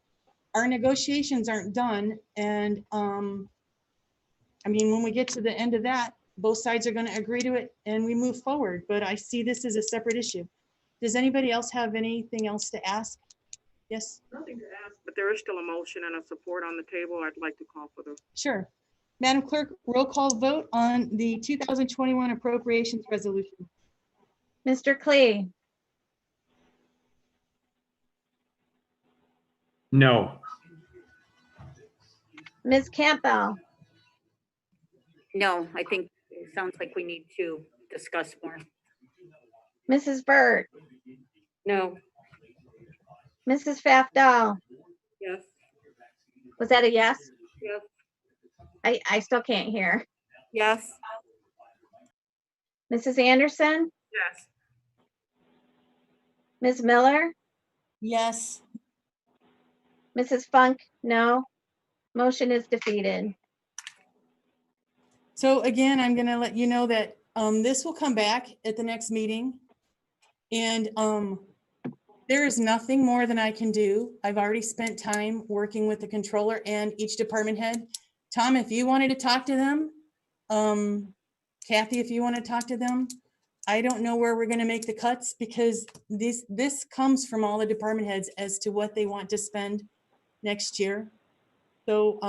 Our negotiations aren't done, and I mean, when we get to the end of that, both sides are going to agree to it and we move forward. But I see this as a separate issue. Does anybody else have anything else to ask? Yes. Nothing to ask, but there is still a motion and a support on the table. I'd like to call for the. Sure. Madam Clerk, roll call vote on the 2021 appropriations resolution. Mr. Klee, No. Ms. Campbell, No, I think it sounds like we need to discuss more. Mrs. Burt, No, Mrs. Pfaff-Dahl. Yes. Was that a yes? Yes. I still can't hear. Yes. Mrs. Anderson, Yes. Ms. Miller, Yes. Mrs. Funk, no. Motion is defeated. So again, I'm going to let you know that this will come back at the next meeting. And there is nothing more than I can do. I've already spent time working with the controller and each department head. Tom, if you wanted to talk to them, Kathy, if you want to talk to them, I don't know where we're going to make the cuts because this comes from all the department heads as to what they want to spend next year. So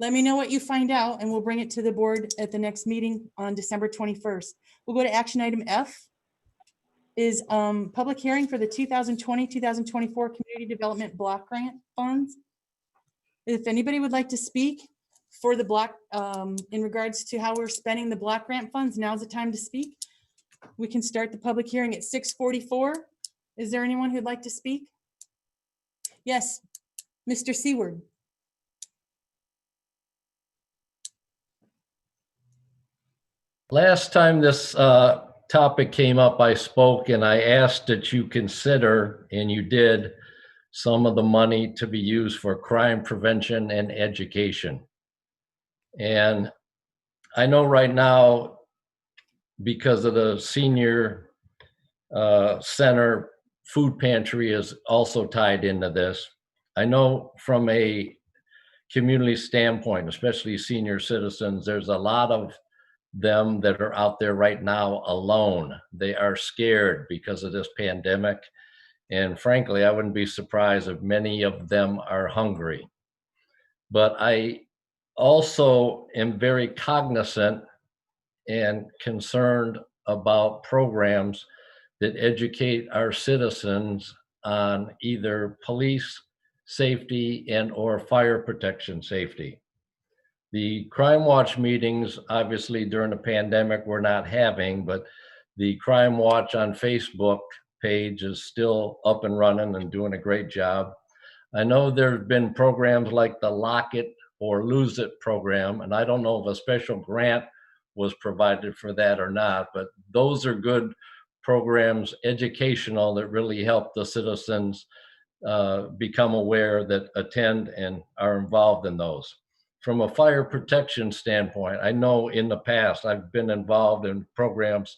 let me know what you find out and we'll bring it to the board at the next meeting on December 21st. We'll go to action item F is public hearing for the 2020-2024 Community Development Block Grant Funds. If anybody would like to speak for the block in regards to how we're spending the block grant funds, now's the time to speak. We can start the public hearing at 6:44. Is there anyone who'd like to speak? Yes, Mr. Seward. Last time this topic came up, I spoke and I asked that you consider, and you did, some of the money to be used for crime prevention and education. And I know right now, because of the senior center, food pantry is also tied into this. I know from a community standpoint, especially senior citizens, there's a lot of them that are out there right now alone. They are scared because of this pandemic. And frankly, I wouldn't be surprised if many of them are hungry. But I also am very cognizant and concerned about programs that educate our citizens on either police safety and or fire protection safety. The Crime Watch meetings, obviously during the pandemic, we're not having, but the Crime Watch on Facebook page is still up and running and doing a great job. I know there have been programs like the Lock It or Lose It program, and I don't know if a special grant was provided for that or not, but those are good programs, educational, that really help the citizens become aware, that attend and are involved in those. From a fire protection standpoint, I know in the past I've been involved in programs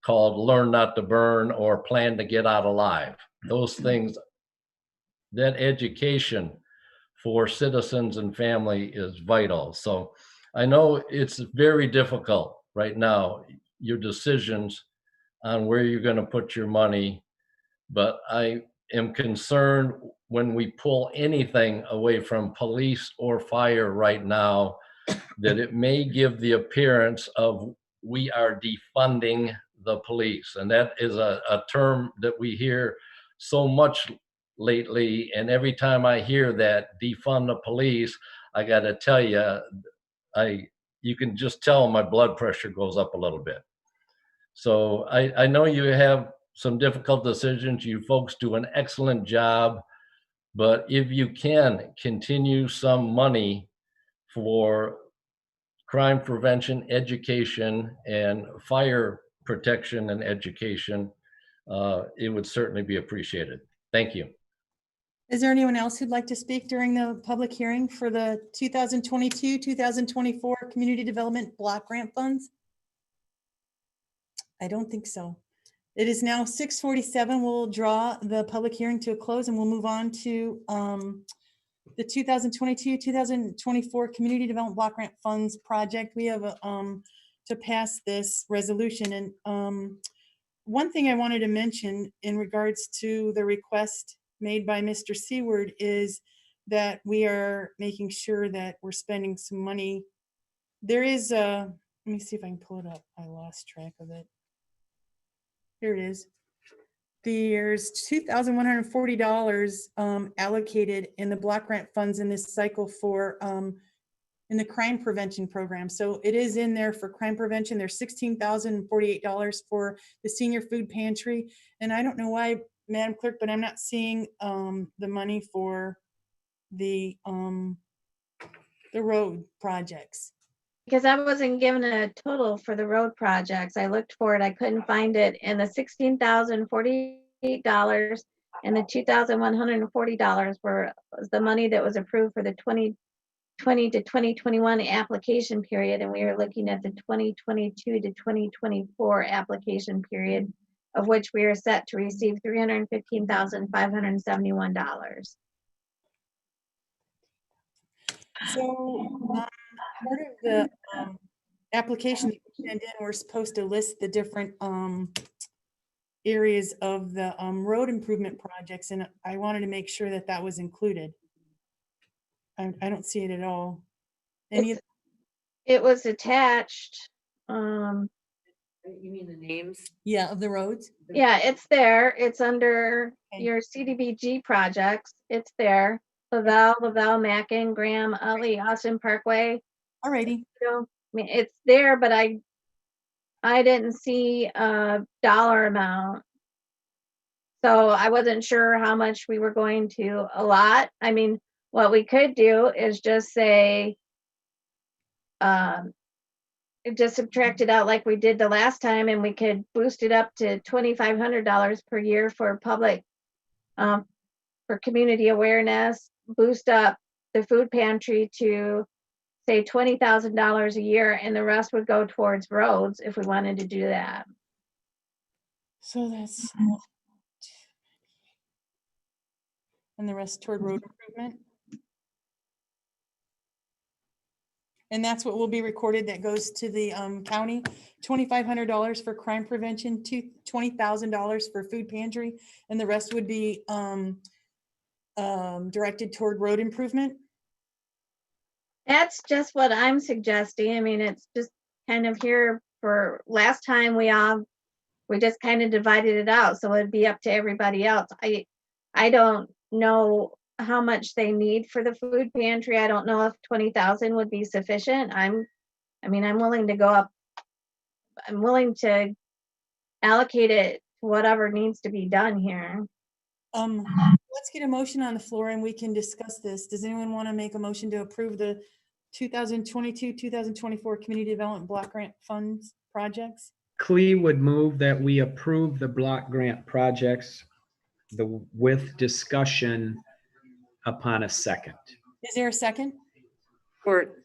called Learn Not to Burn or Plan to Get Out Alive. Those things, that education for citizens and family is vital. So I know it's very difficult right now, your decisions on where you're going to put your money, but I am concerned when we pull anything away from police or fire right now, that it may give the appearance of we are defunding the police. And that is a term that we hear so much lately. And every time I hear that, defund the police, I got to tell you, you can just tell my blood pressure goes up a little bit. So I know you have some difficult decisions. You folks do an excellent job, but if you can continue some money for crime prevention, education, and fire protection and education, it would certainly be appreciated. Thank you. Is there anyone else who'd like to speak during the public hearing for the 2022-2024 Community Development Block Grant Funds? I don't think so. It is now 6:47. We'll draw the public hearing to a close and we'll move on to the 2022-2024 Community Development Block Grant Funds project. We have to pass this resolution. And one thing I wanted to mention in regards to the request made by Mr. Seward is that we are making sure that we're spending some money. There is let me see if I can pull it up. I lost track of it. Here it is. There's $2,140 allocated in the block grant funds in this cycle for in the crime prevention program. So it is in there for crime prevention. There's $16,048 for the senior food pantry. And I don't know why, Madam Clerk, but I'm not seeing the money for the road projects. Because I wasn't given a total for the road projects. I looked for it, I couldn't find it, and the $16,048 and the $2,140 was the money that was approved for the 2020 to 2021 application period, and we were looking at the 2022 to 2024 application period, of which we are set to receive $315,571. So part of the application that we sent in, we're supposed to list the different areas of the road improvement projects, and I wanted to make sure that that was included. I don't see it at all. It was attached. You mean the names? Yeah, of the roads. Yeah, it's there. It's under Okay. your CDBG projects. It's there. Lavelle, Mackin, Graham, Utley, Austin Parkway. Alrighty. I mean, it's there, but I didn't see a dollar amount. So I wasn't sure how much we were going to allot. I mean, what we could do is just say, just subtract it out like we did the last time, and we could boost it up to $2,500 per year for public, for community awareness, boost up the food pantry to say $20,000 a year, and the rest would go towards roads if we wanted to do that. So that's, and the rest toward road improvement. And that's what will be recorded that goes to the county, $2,500 for crime prevention, $20,000 for food pantry, and the rest would be directed toward road improvement. That's just what I'm suggesting. I mean, it's just kind of here for last time we just kind of divided it out. So it'd be up to everybody else. I don't know how much they need for the food pantry. I don't know if 20,000 would be sufficient. I'm willing to go up. I'm willing to allocate it to whatever needs to be done here. Let's get a motion on the floor and we can discuss this. Does anyone want to make a motion to approve the 2022, 2024 Community Development Block Grant Funds projects? Clee would move that we approve the block grant projects with discussion upon a second. Is there a second? Or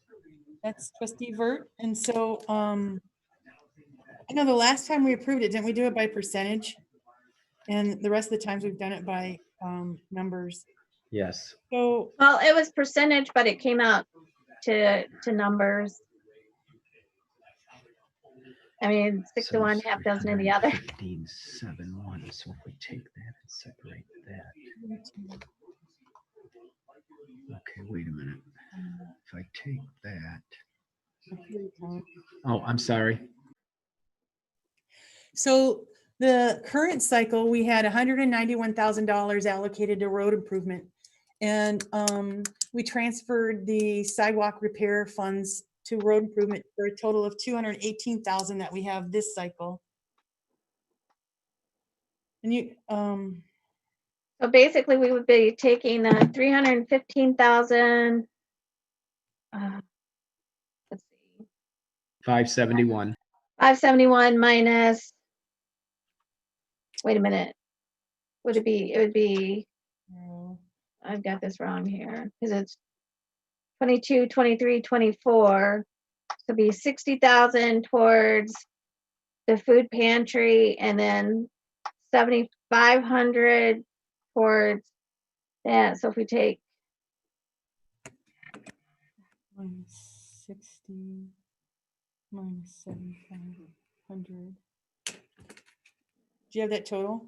That's trustee Vert. And so, I know the last time we approved it, didn't we do it by percentage? And the rest of the times we've done it by numbers. Yes. So, Well, it was percentage, but it came out to numbers. I mean, 6 to 1, half dozen of the other. 15,7,1. So if we take that and separate that. Okay, wait a minute. If I take that. Oh, I'm sorry. so the current cycle, we had $191,000 allocated to road improvement. And we transferred the sidewalk repair funds to road improvement for a total of $218,000 that we have this cycle. And you, So basically, we would be taking 315,000. Let's see, 571. 571 minus. Wait a minute. Would it be? It would be. I've got this wrong here because it's 22, 23, 24. So be 60,000 towards the food pantry, and then 7,500 towards that. So if we take minus 60 minus 7,500. Do you have that total?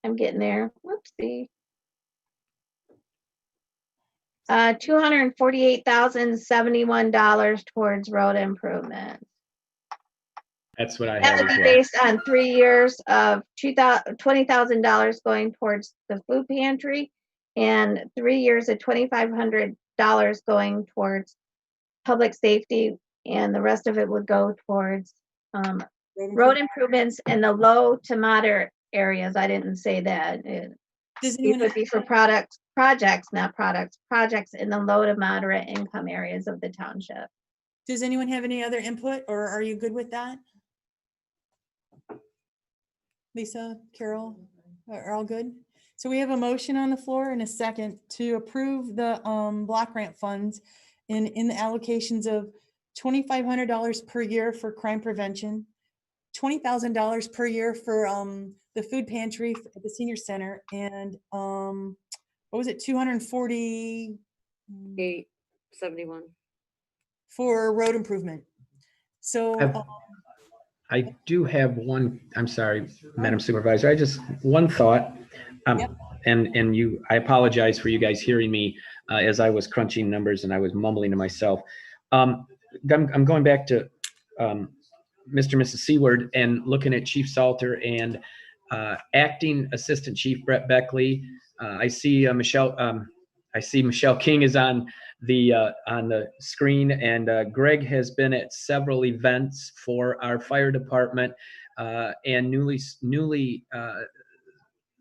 I'm getting there. Whoopsie. $248,071 towards road improvement. That's what I That have would as be well. based on 3 years of $20,000 going towards the food pantry and 3 years of $2,500 going towards public safety, and the rest of it would go towards road improvements in the low to moderate areas. I didn't say that. Does These anyone would be for projects, not products, projects in the low to moderate income areas of the township. Does anyone have any other input, or are you good with that? Lisa, Carol, are all good? So we have a motion on the floor and a second to approve the block grant funds in the allocations of $2,500 per year for crime prevention, $20,000 per year for the food pantry at the senior center, and what was it, 240 871. for road improvement. So I do have one, I'm sorry, Madam Supervisor, one thought. Yep. And I apologize for you guys hearing me as I was crunching numbers and I was mumbling to myself. I'm going back to Mr. and Mrs. Seward and looking at Chief Salter and Acting Assistant Chief Brett Beckley. I see Michelle King is on the screen, and Greg has been at several events for our fire department, and newly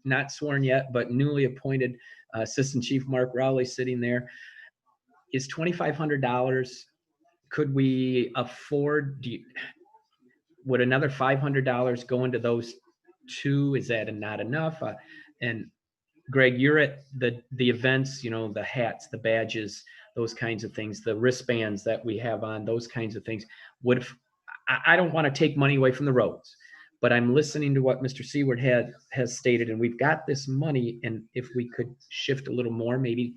not sworn yet, but newly appointed Assistant Chief Mark Rowley sitting there. Is $2,500? Could we afford? Would another $500 go into those two? Is that not enough? And Greg, you're at the events, the hats, the badges, those kinds of things, the wristbands that we have on, those kinds of things. I don't want to take money away from the roads, but I'm listening to what Mr. Seward has stated, and we've got this money, and if we could shift a little more, maybe.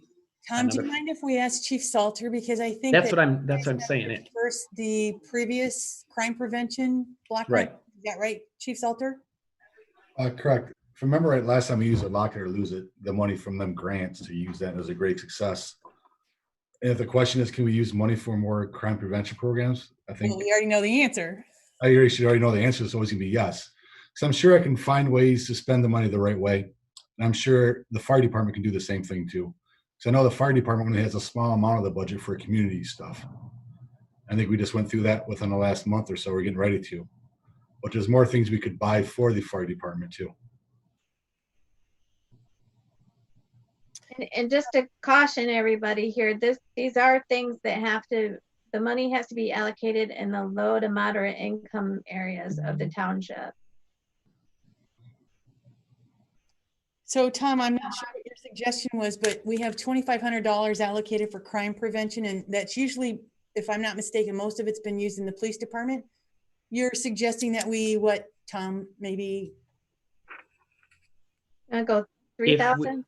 Tom, do you mind if we ask Chief Salter, because I think that's what I'm saying. It first, the previous crime prevention block grant. Right. Is that right, Chief Salter? Correct. If I remember right, last time we used it, lock it or lose it, the money from them grants to use that was a great success. And if the question is, can we use money for more crime prevention programs? I think we already know the answer. I should already know the answer. It's always gonna be yes. So I'm sure I can find ways to spend the money the right way. And I'm sure the fire department can do the same thing too. So I know the fire department only has a small amount of the budget for community stuff. I think we just went through that within the last month or so. We're getting ready to. But there's more things we could buy for the fire department too. And just to caution everybody here, these are things that the money has to be allocated in the low to moderate income areas of the township. So Tom, I'm not sure what your suggestion was, but we have $2,500 allocated for crime prevention, and that's usually, if I'm not mistaken, most of it's been used in the police department. You're suggesting that we, what, Tom, maybe? I'll go 3,000.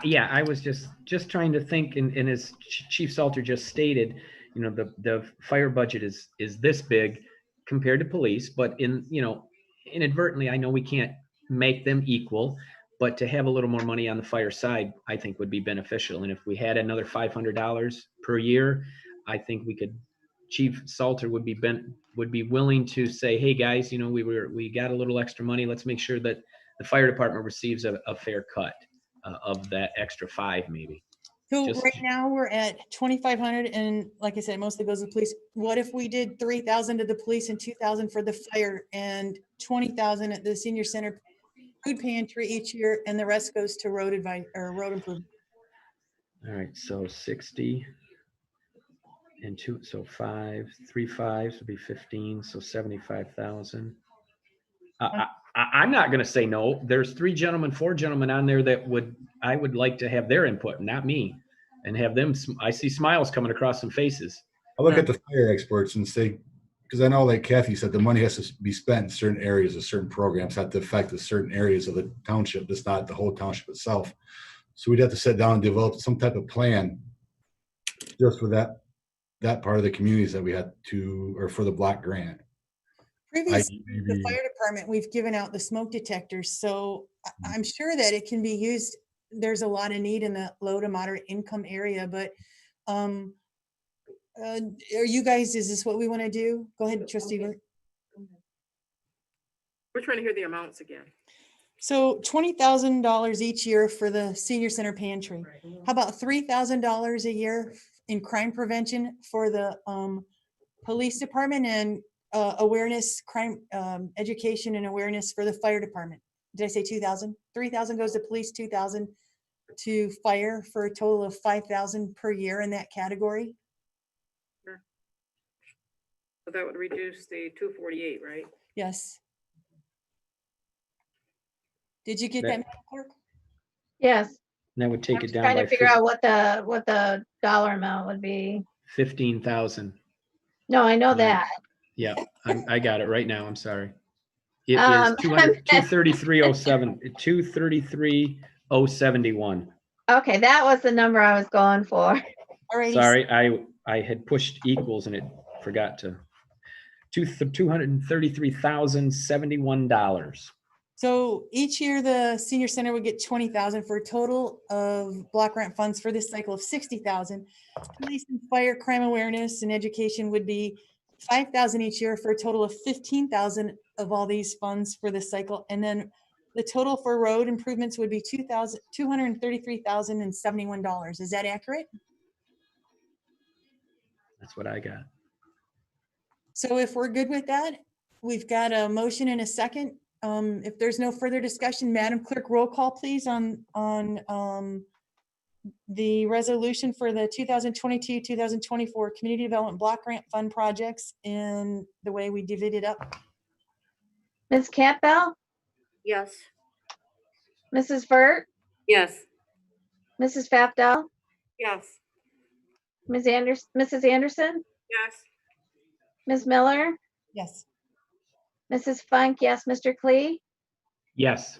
Yeah, I was just trying to think, and as Chief Salter just stated, you know, the fire budget is this big compared to police, but inadvertently, I know we can't make them equal, but to have a little more money on the fire side, I think would be beneficial. And if we had another $500 per year, I think we could, Chief Salter would be willing to say, hey guys, you know, we got a little extra money. Let's make sure that the fire department receives a fair cut of that extra 5 maybe. So right now we're at 2,500, and like I said, it mostly goes to the police. What if we did 3,000 to the police and 2,000 for the fire and 20,000 at the senior center food pantry each year, and the rest goes to road improvement? All right, so 60 and 2, so 3 5s would be 15, so 75,000. I'm not going to say no. There's 4 gentlemen on there that I would like to have their input, not me, and have them. I see smiles coming across some faces. I look at the fire experts and say, because I know, like Kathy said, the money has to be spent in certain areas of certain programs, have to affect the certain areas of the township. It's not the whole township itself. So we'd have to sit down and develop some type of plan just for that part of the communities that we had to, or for the block grant. Previously, the fire department, we've given out the smoke detectors, so I'm sure that it can be used. There's a lot of need in the low to moderate income area, but are you guys, is this what we want to do? Go ahead, Trustee Burt. We're trying to hear the amounts again. So $20,000 each year for the senior center pantry. How about $3,000 a year in crime prevention for the police department, and awareness, crime education and awareness for the fire department? Did I say 2,000? 3,000 goes to police, 2,000 to fire, for a total of 5,000 per year in that category. Sure. So that would reduce the 248, right? Yes. Did you get that, Madam Clerk? Yes. That would take I'm it just down trying by to figure out what the dollar amount would be. 15,000. No, I know that. Yeah, I got it right now. I'm sorry. It is 233,007. 233,071. Okay, that was the number I was going for. Alrighty. Sorry, I had pushed equals and it forgot to. $233,071. So each year the senior center would get 20,000 for a total of block grant funds for this cycle of 60,000. Police and fire, crime awareness and education would be 5,000 each year for a total of 15,000 of all these funds for this cycle. And then the total for road improvements would be $233,071. Is that accurate? That's what I got. So if we're good with that, we've got a motion and a second. If there's no further discussion, Madam Clerk, roll call please on the resolution for the 2022-2024 Community Development Block Grant Fund projects and the way we divvied it up. Ms. Campbell, Yes. Mrs. Burt, Yes. Mrs. Fafdell, Yes. Mrs. Anderson, Yes. Ms. Miller, Yes. Mrs. Funk, yes, Mr. Klee, Yes.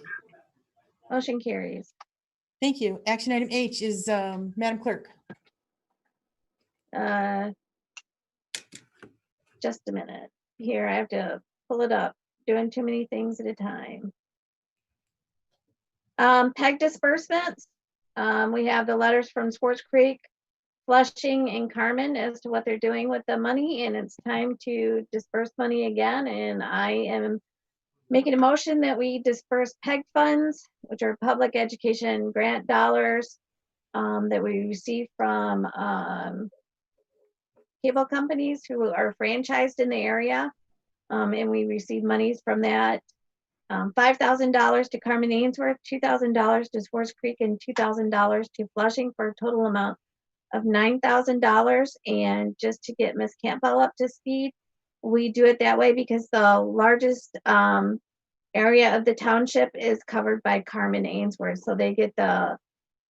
motion carries. Thank you. Action item H is Madam Clerk. Just a minute. Here, I have to pull it up. Doing too many things at a time. PEG disbursements. We have the letters from Swartz Creek, Flushing, and Carmen as to what they're doing with the money, and it's time to disperse money again. And I am making a motion that we disperse PEG funds, which are public education grant dollars, that we receive from cable companies who are franchised in the area. And we receive monies from that. $5,000 to Carmen Ainsworth, $2,000 to Swartz Creek, and $2,000 to Flushing, for a total amount of $9,000. And just to get Miss Campbell up to speed, we do it that way because the largest area of the township is covered by Carmen Ainsworth, so they get the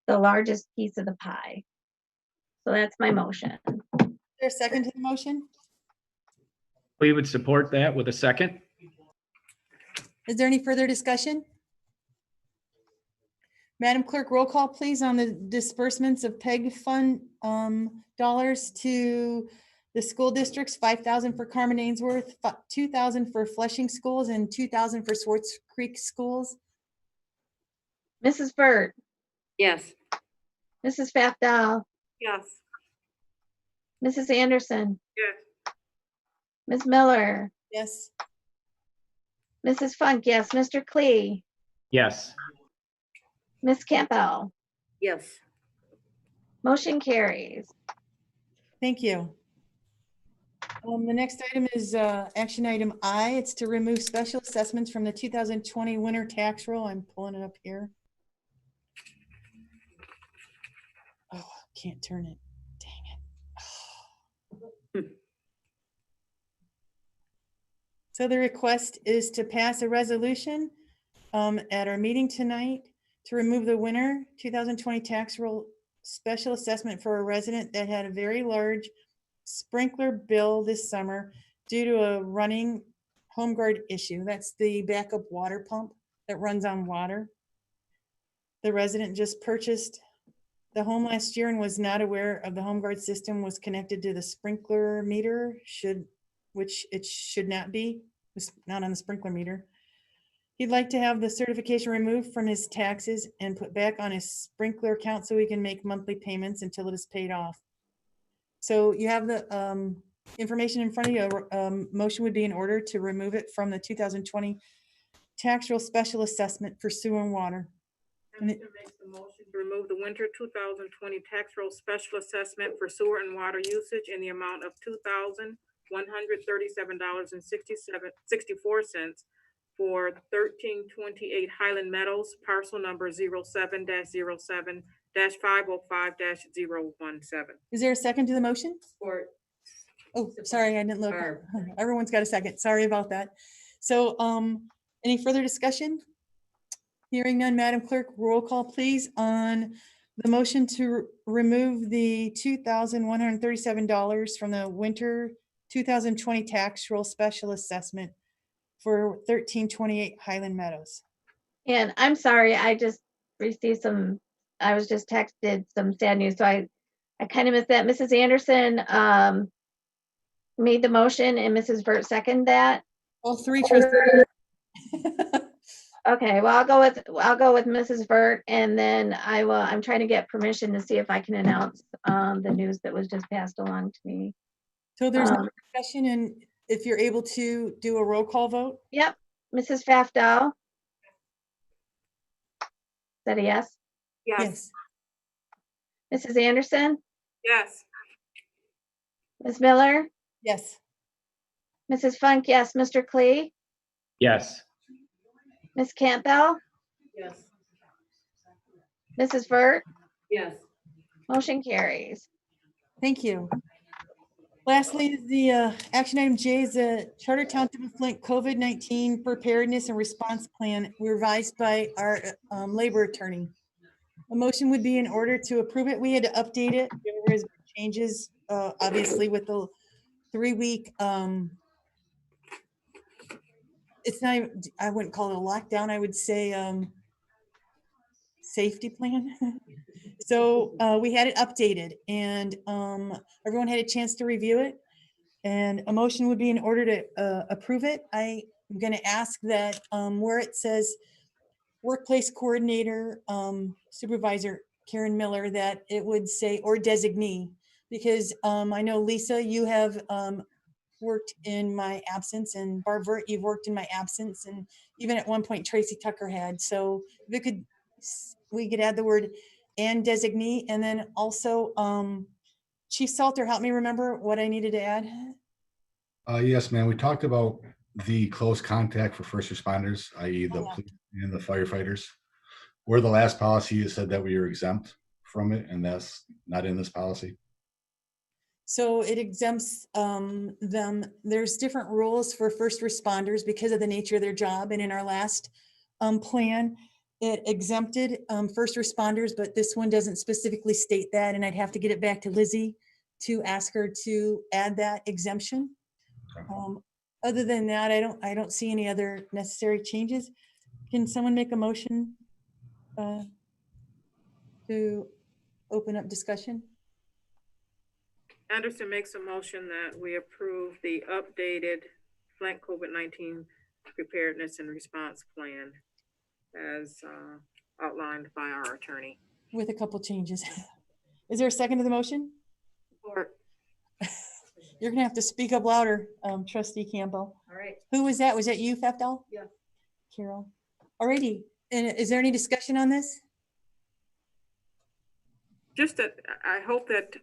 largest piece of the pie. So that's my motion. Is there a second to the motion? We would support that with a second. Is there any further discussion? Madam Clerk, roll call please on the disbursements of PEG fund dollars to the school districts. 5,000 for Carmen Ainsworth, 2,000 for Flushing schools, and 2,000 for Swartz Creek schools. Mrs. Burt, Yes. Mrs. Fafdal, Yes. Mrs. Anderson, Yes. Ms. Miller, Yes. Mrs. Funk, yes. Mr. Klee, Yes. Ms. Campbell, Yes. motion carries. Thank you. The next item is action item I. It's to remove special assessments from the 2020 winter tax roll. I'm pulling it up here. Oh, can't turn it. Dang it. So the request is to pass a resolution at our meeting tonight to remove the winter 2020 tax roll special assessment for a resident that had a very large sprinkler bill this summer due to a running home guard issue. That's the backup water pump that runs on water. The resident just purchased the home last year and was not aware of the home guard system was connected to the sprinkler meter, which it should not be. It's not on the sprinkler meter. He'd like to have the certification removed from his taxes and put back on his sprinkler account so he can make monthly payments until it is paid off. So you have the information in front of you. Motion would be in order to remove it from the 2020 tax roll special assessment for sewer and water. Minister makes the motion to remove the winter 2020 tax roll special assessment for sewer and water usage in the amount of $2,137.64 for 1328 Highland Meadows, parcel number 07-07-505-017. Is there a second to the motion? Support. Oh, sorry, I didn't look. Barb. Everyone's got a second. Sorry about that. So any further discussion? Hearing none, Madam Clerk, roll call please on the motion to remove the $2,137 from the winter 2020 tax roll special assessment for 1328 Highland Meadows. And I'm sorry, I just received I was just texted some sad news, so I kind of missed that. Mrs. Anderson made the motion and Mrs. Vert seconded that. All three trustees. Okay, well, I'll go with Mrs. Vert, and then I'm trying to get permission to see if I can announce the news that was just passed along to me. So there's no discussion, and if you're able to do a roll call vote? Yep, Mrs. Fafdal. Is that a yes? Yes. Mrs. Anderson, Yes. Ms. Miller, Yes. Mrs. Funk, yes. Mr. Klee, Yes. Ms. Campbell, Yes. Mrs. Vert, Yes. motion carries. Thank you. Lastly, the action item J is the Charter Township of Flint COVID-19 preparedness and response plan revised by our labor attorney. A motion would be in order to approve it. We had to update it. There was changes, obviously, with the 3-week. It's not even, I wouldn't call it a lockdown. I would say safety plan. So we had it updated, and everyone had a chance to review it. And a motion would be in order to approve it. I am going to ask that where it says workplace coordinator, supervisor Karen Miller, that it would say or designee, because I know Lisa, you have worked in my absence, and Barbara, you've worked in my absence, and even at one point Tracy Tucker had. So if it could, we could add the word and designee. And then also, Chief Salter, help me remember what I needed to add. Yes, ma'am. We talked about the close contact for first responders, i.e. the yeah. police and the firefighters. We're the last policy that said that we are exempt from it, and that's not in this policy. So it exempts them. There's different rules for first responders because of the nature of their job. And in our last plan, it exempted first responders, but this one doesn't specifically state that. And I'd have to get it back to Lizzie to ask her to add that exemption. Other than that, I don't see any other necessary changes. Can someone make a motion to open up discussion? Anderson makes a motion that we approve the updated Flint COVID-19 preparedness and response plan as outlined by our attorney. With a couple changes. Is there a second to the motion? Support. You're gonna have to speak up louder, Trustee Campbell. All right. Who was that? Was that you, Fefdal? Yeah. Carol. Alrighty. And is there any discussion on this? Just that I hope that,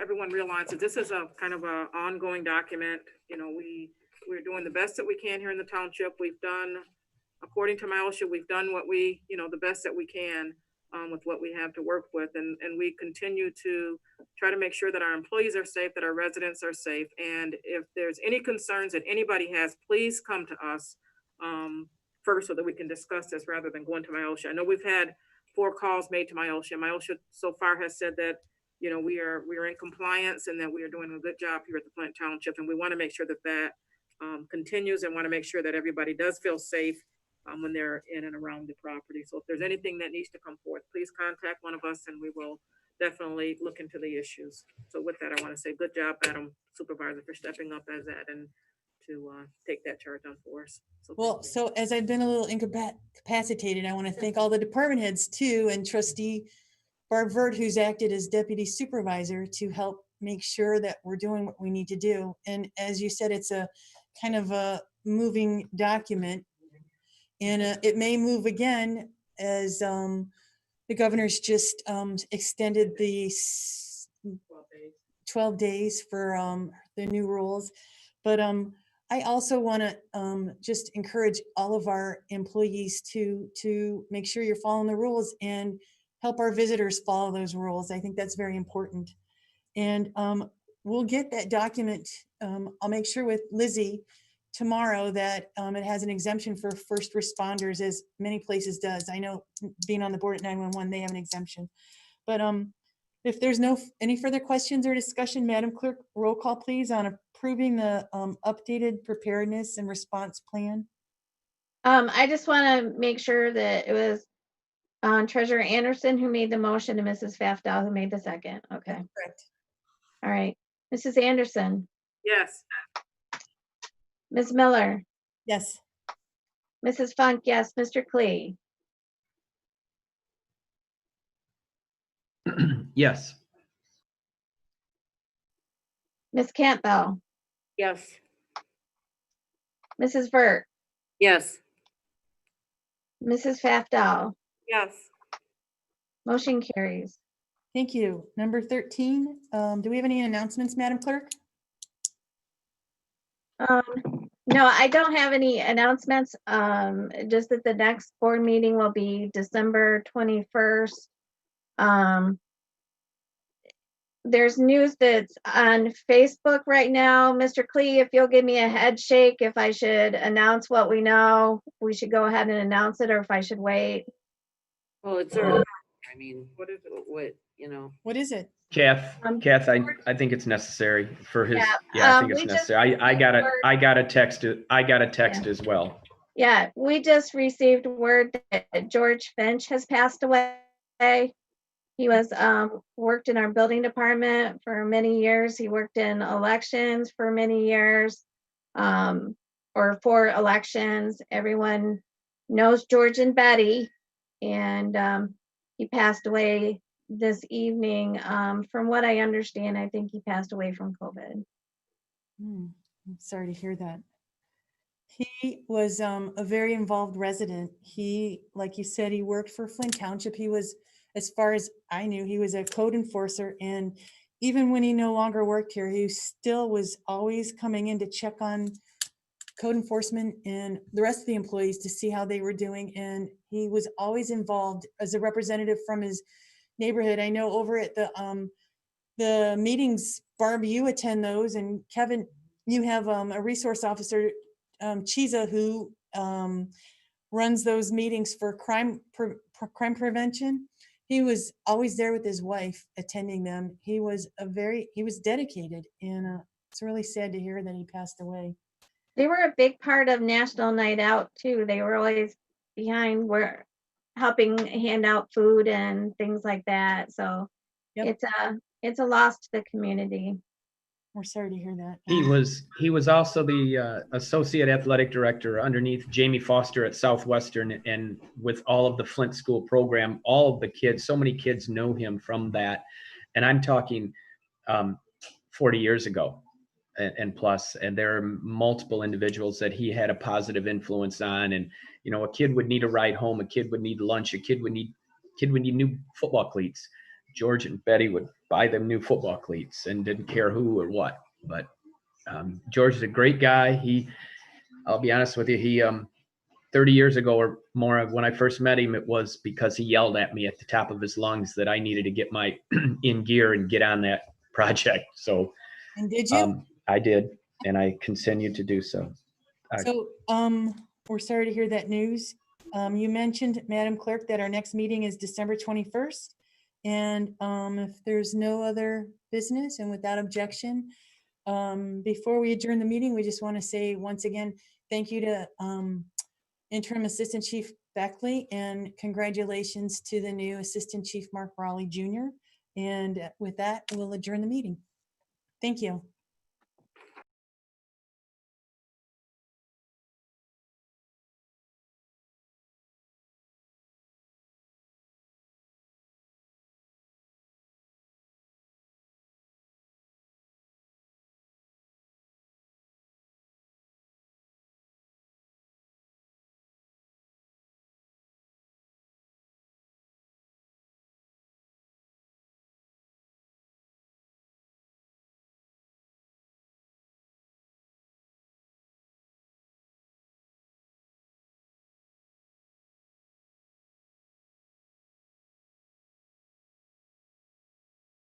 everyone realizes this is a kind of a ongoing document. We're doing the best that we can here in the township. We've done, according to MIOSHA, we've done what we, the best that we can with what we have to work with. And we continue to try to make sure that our employees are safe, that our residents are safe. And if there's any concerns that anybody has, please come to us first so that we can discuss this rather than going to MIOSHA. I know we've had 4 calls made to MIOSHA. MIOSHA so far has said that, we are in compliance and that we are doing a good job here at the Flint Township. And we want to make sure that that continues, and want to make sure that everybody does feel safe when they're in and around the property. So if there's anything that needs to come forth, please contact one of us and we will definitely look into the issues. So with that, I want to say good job, Madam Supervisor, for stepping up as that and to take that charge on for us. So Well, so as I've been a little incapacitated, I want to thank all the department heads too, and Trustee Barb Vert, who's acted as deputy supervisor to help make sure that we're doing what we need to do. And as you said, it's a kind of a moving document, and it may move again as the governor's just extended the 12 days for the new rules. But I also want to just encourage all of our employees to make sure you're following the rules and help our visitors follow those rules. I think that's very important. And we'll get that document. I'll make sure with Lizzie tomorrow that it has an exemption for first responders, as many places does. I know being on the board at 911, they have an exemption. But if there's any further questions or discussion, Madam Clerk, roll call please on approving the updated preparedness and response plan. I just want to make sure that it was Treasurer Anderson who made the motion and Mrs. Fafdal who made the second. Okay. Correct. All right. Mrs. Anderson, yes. Ms. Miller, Yes. Mrs. Funk, yes. Mr. Klee, Yes. Ms. Campbell, Yes. Mrs. Vert, Yes. Mrs. Fafdal. Yes. Motion carries. Thank you. Number 13, do we have any announcements, Madam Clerk? No, I don't have any announcements. Just that the next board meeting will be December 21st. There's news that's on Facebook right now. Mr. Klee, if you'll give me a head shake if I should announce what we know, we should go ahead and announce it, or if I should wait. Well, it's already, I mean, What is it? What is it? Kath, I think it's necessary for his, Yeah, I think it's we just necessary. I got a text Yeah. as well. Yeah, we just received word that George Finch has passed away. He was worked in our building department for many years. He worked in elections for many years, or for elections. Everyone knows George and Betty, and he passed away this evening. From what I understand, I think he passed away from COVID. I'm sorry to hear that. He was a very involved resident. He, like you said, he worked for Flint Township. He was as far as I knew, he was a code enforcer. And even when he no longer worked here, he still was always coming in to check on code enforcement and the rest of the employees to see how they were doing. And he was always involved as a representative from his neighborhood. I know over at the meetings, Barb, you attend those, and Kevin, you have a resource officer, Chiza, who runs those meetings for crime prevention. He was always there with his wife attending them. He was dedicated, and it's really sad to hear that he passed away. They were a big part of National Night Out too. They were always behind, where helping hand out food and things like that. So Yep. it's a loss to the community. We're sorry to hear that. He was also the associate athletic director underneath Jamie Foster at Southwestern, and with all of the Flint school program, all of the kids, so many kids know him from that. And I'm talking 40 years ago and plus, and there are multiple individuals that he had a positive influence on. And, you know, a kid would need a ride home, a kid would need lunch, a kid would need new football cleats. George and Betty would buy them new football cleats and didn't care who or what. But George is a great guy. I'll be honest with you, he 30 years ago or more, when I first met him, it was because he yelled at me at the top of his lungs that I needed to get my in gear and get on that project. So, And did you? I did, and I continue to do so. So we're sorry to hear that news. You mentioned, Madam Clerk, that our next meeting is December 21st. And if there's no other business and without objection, before we adjourn the meeting, we just want to say once again, thank you to Interim Assistant Chief Beckley, and congratulations to the new Assistant Chief Mark Raleigh Jr. And with that, we'll adjourn the meeting. Thank you.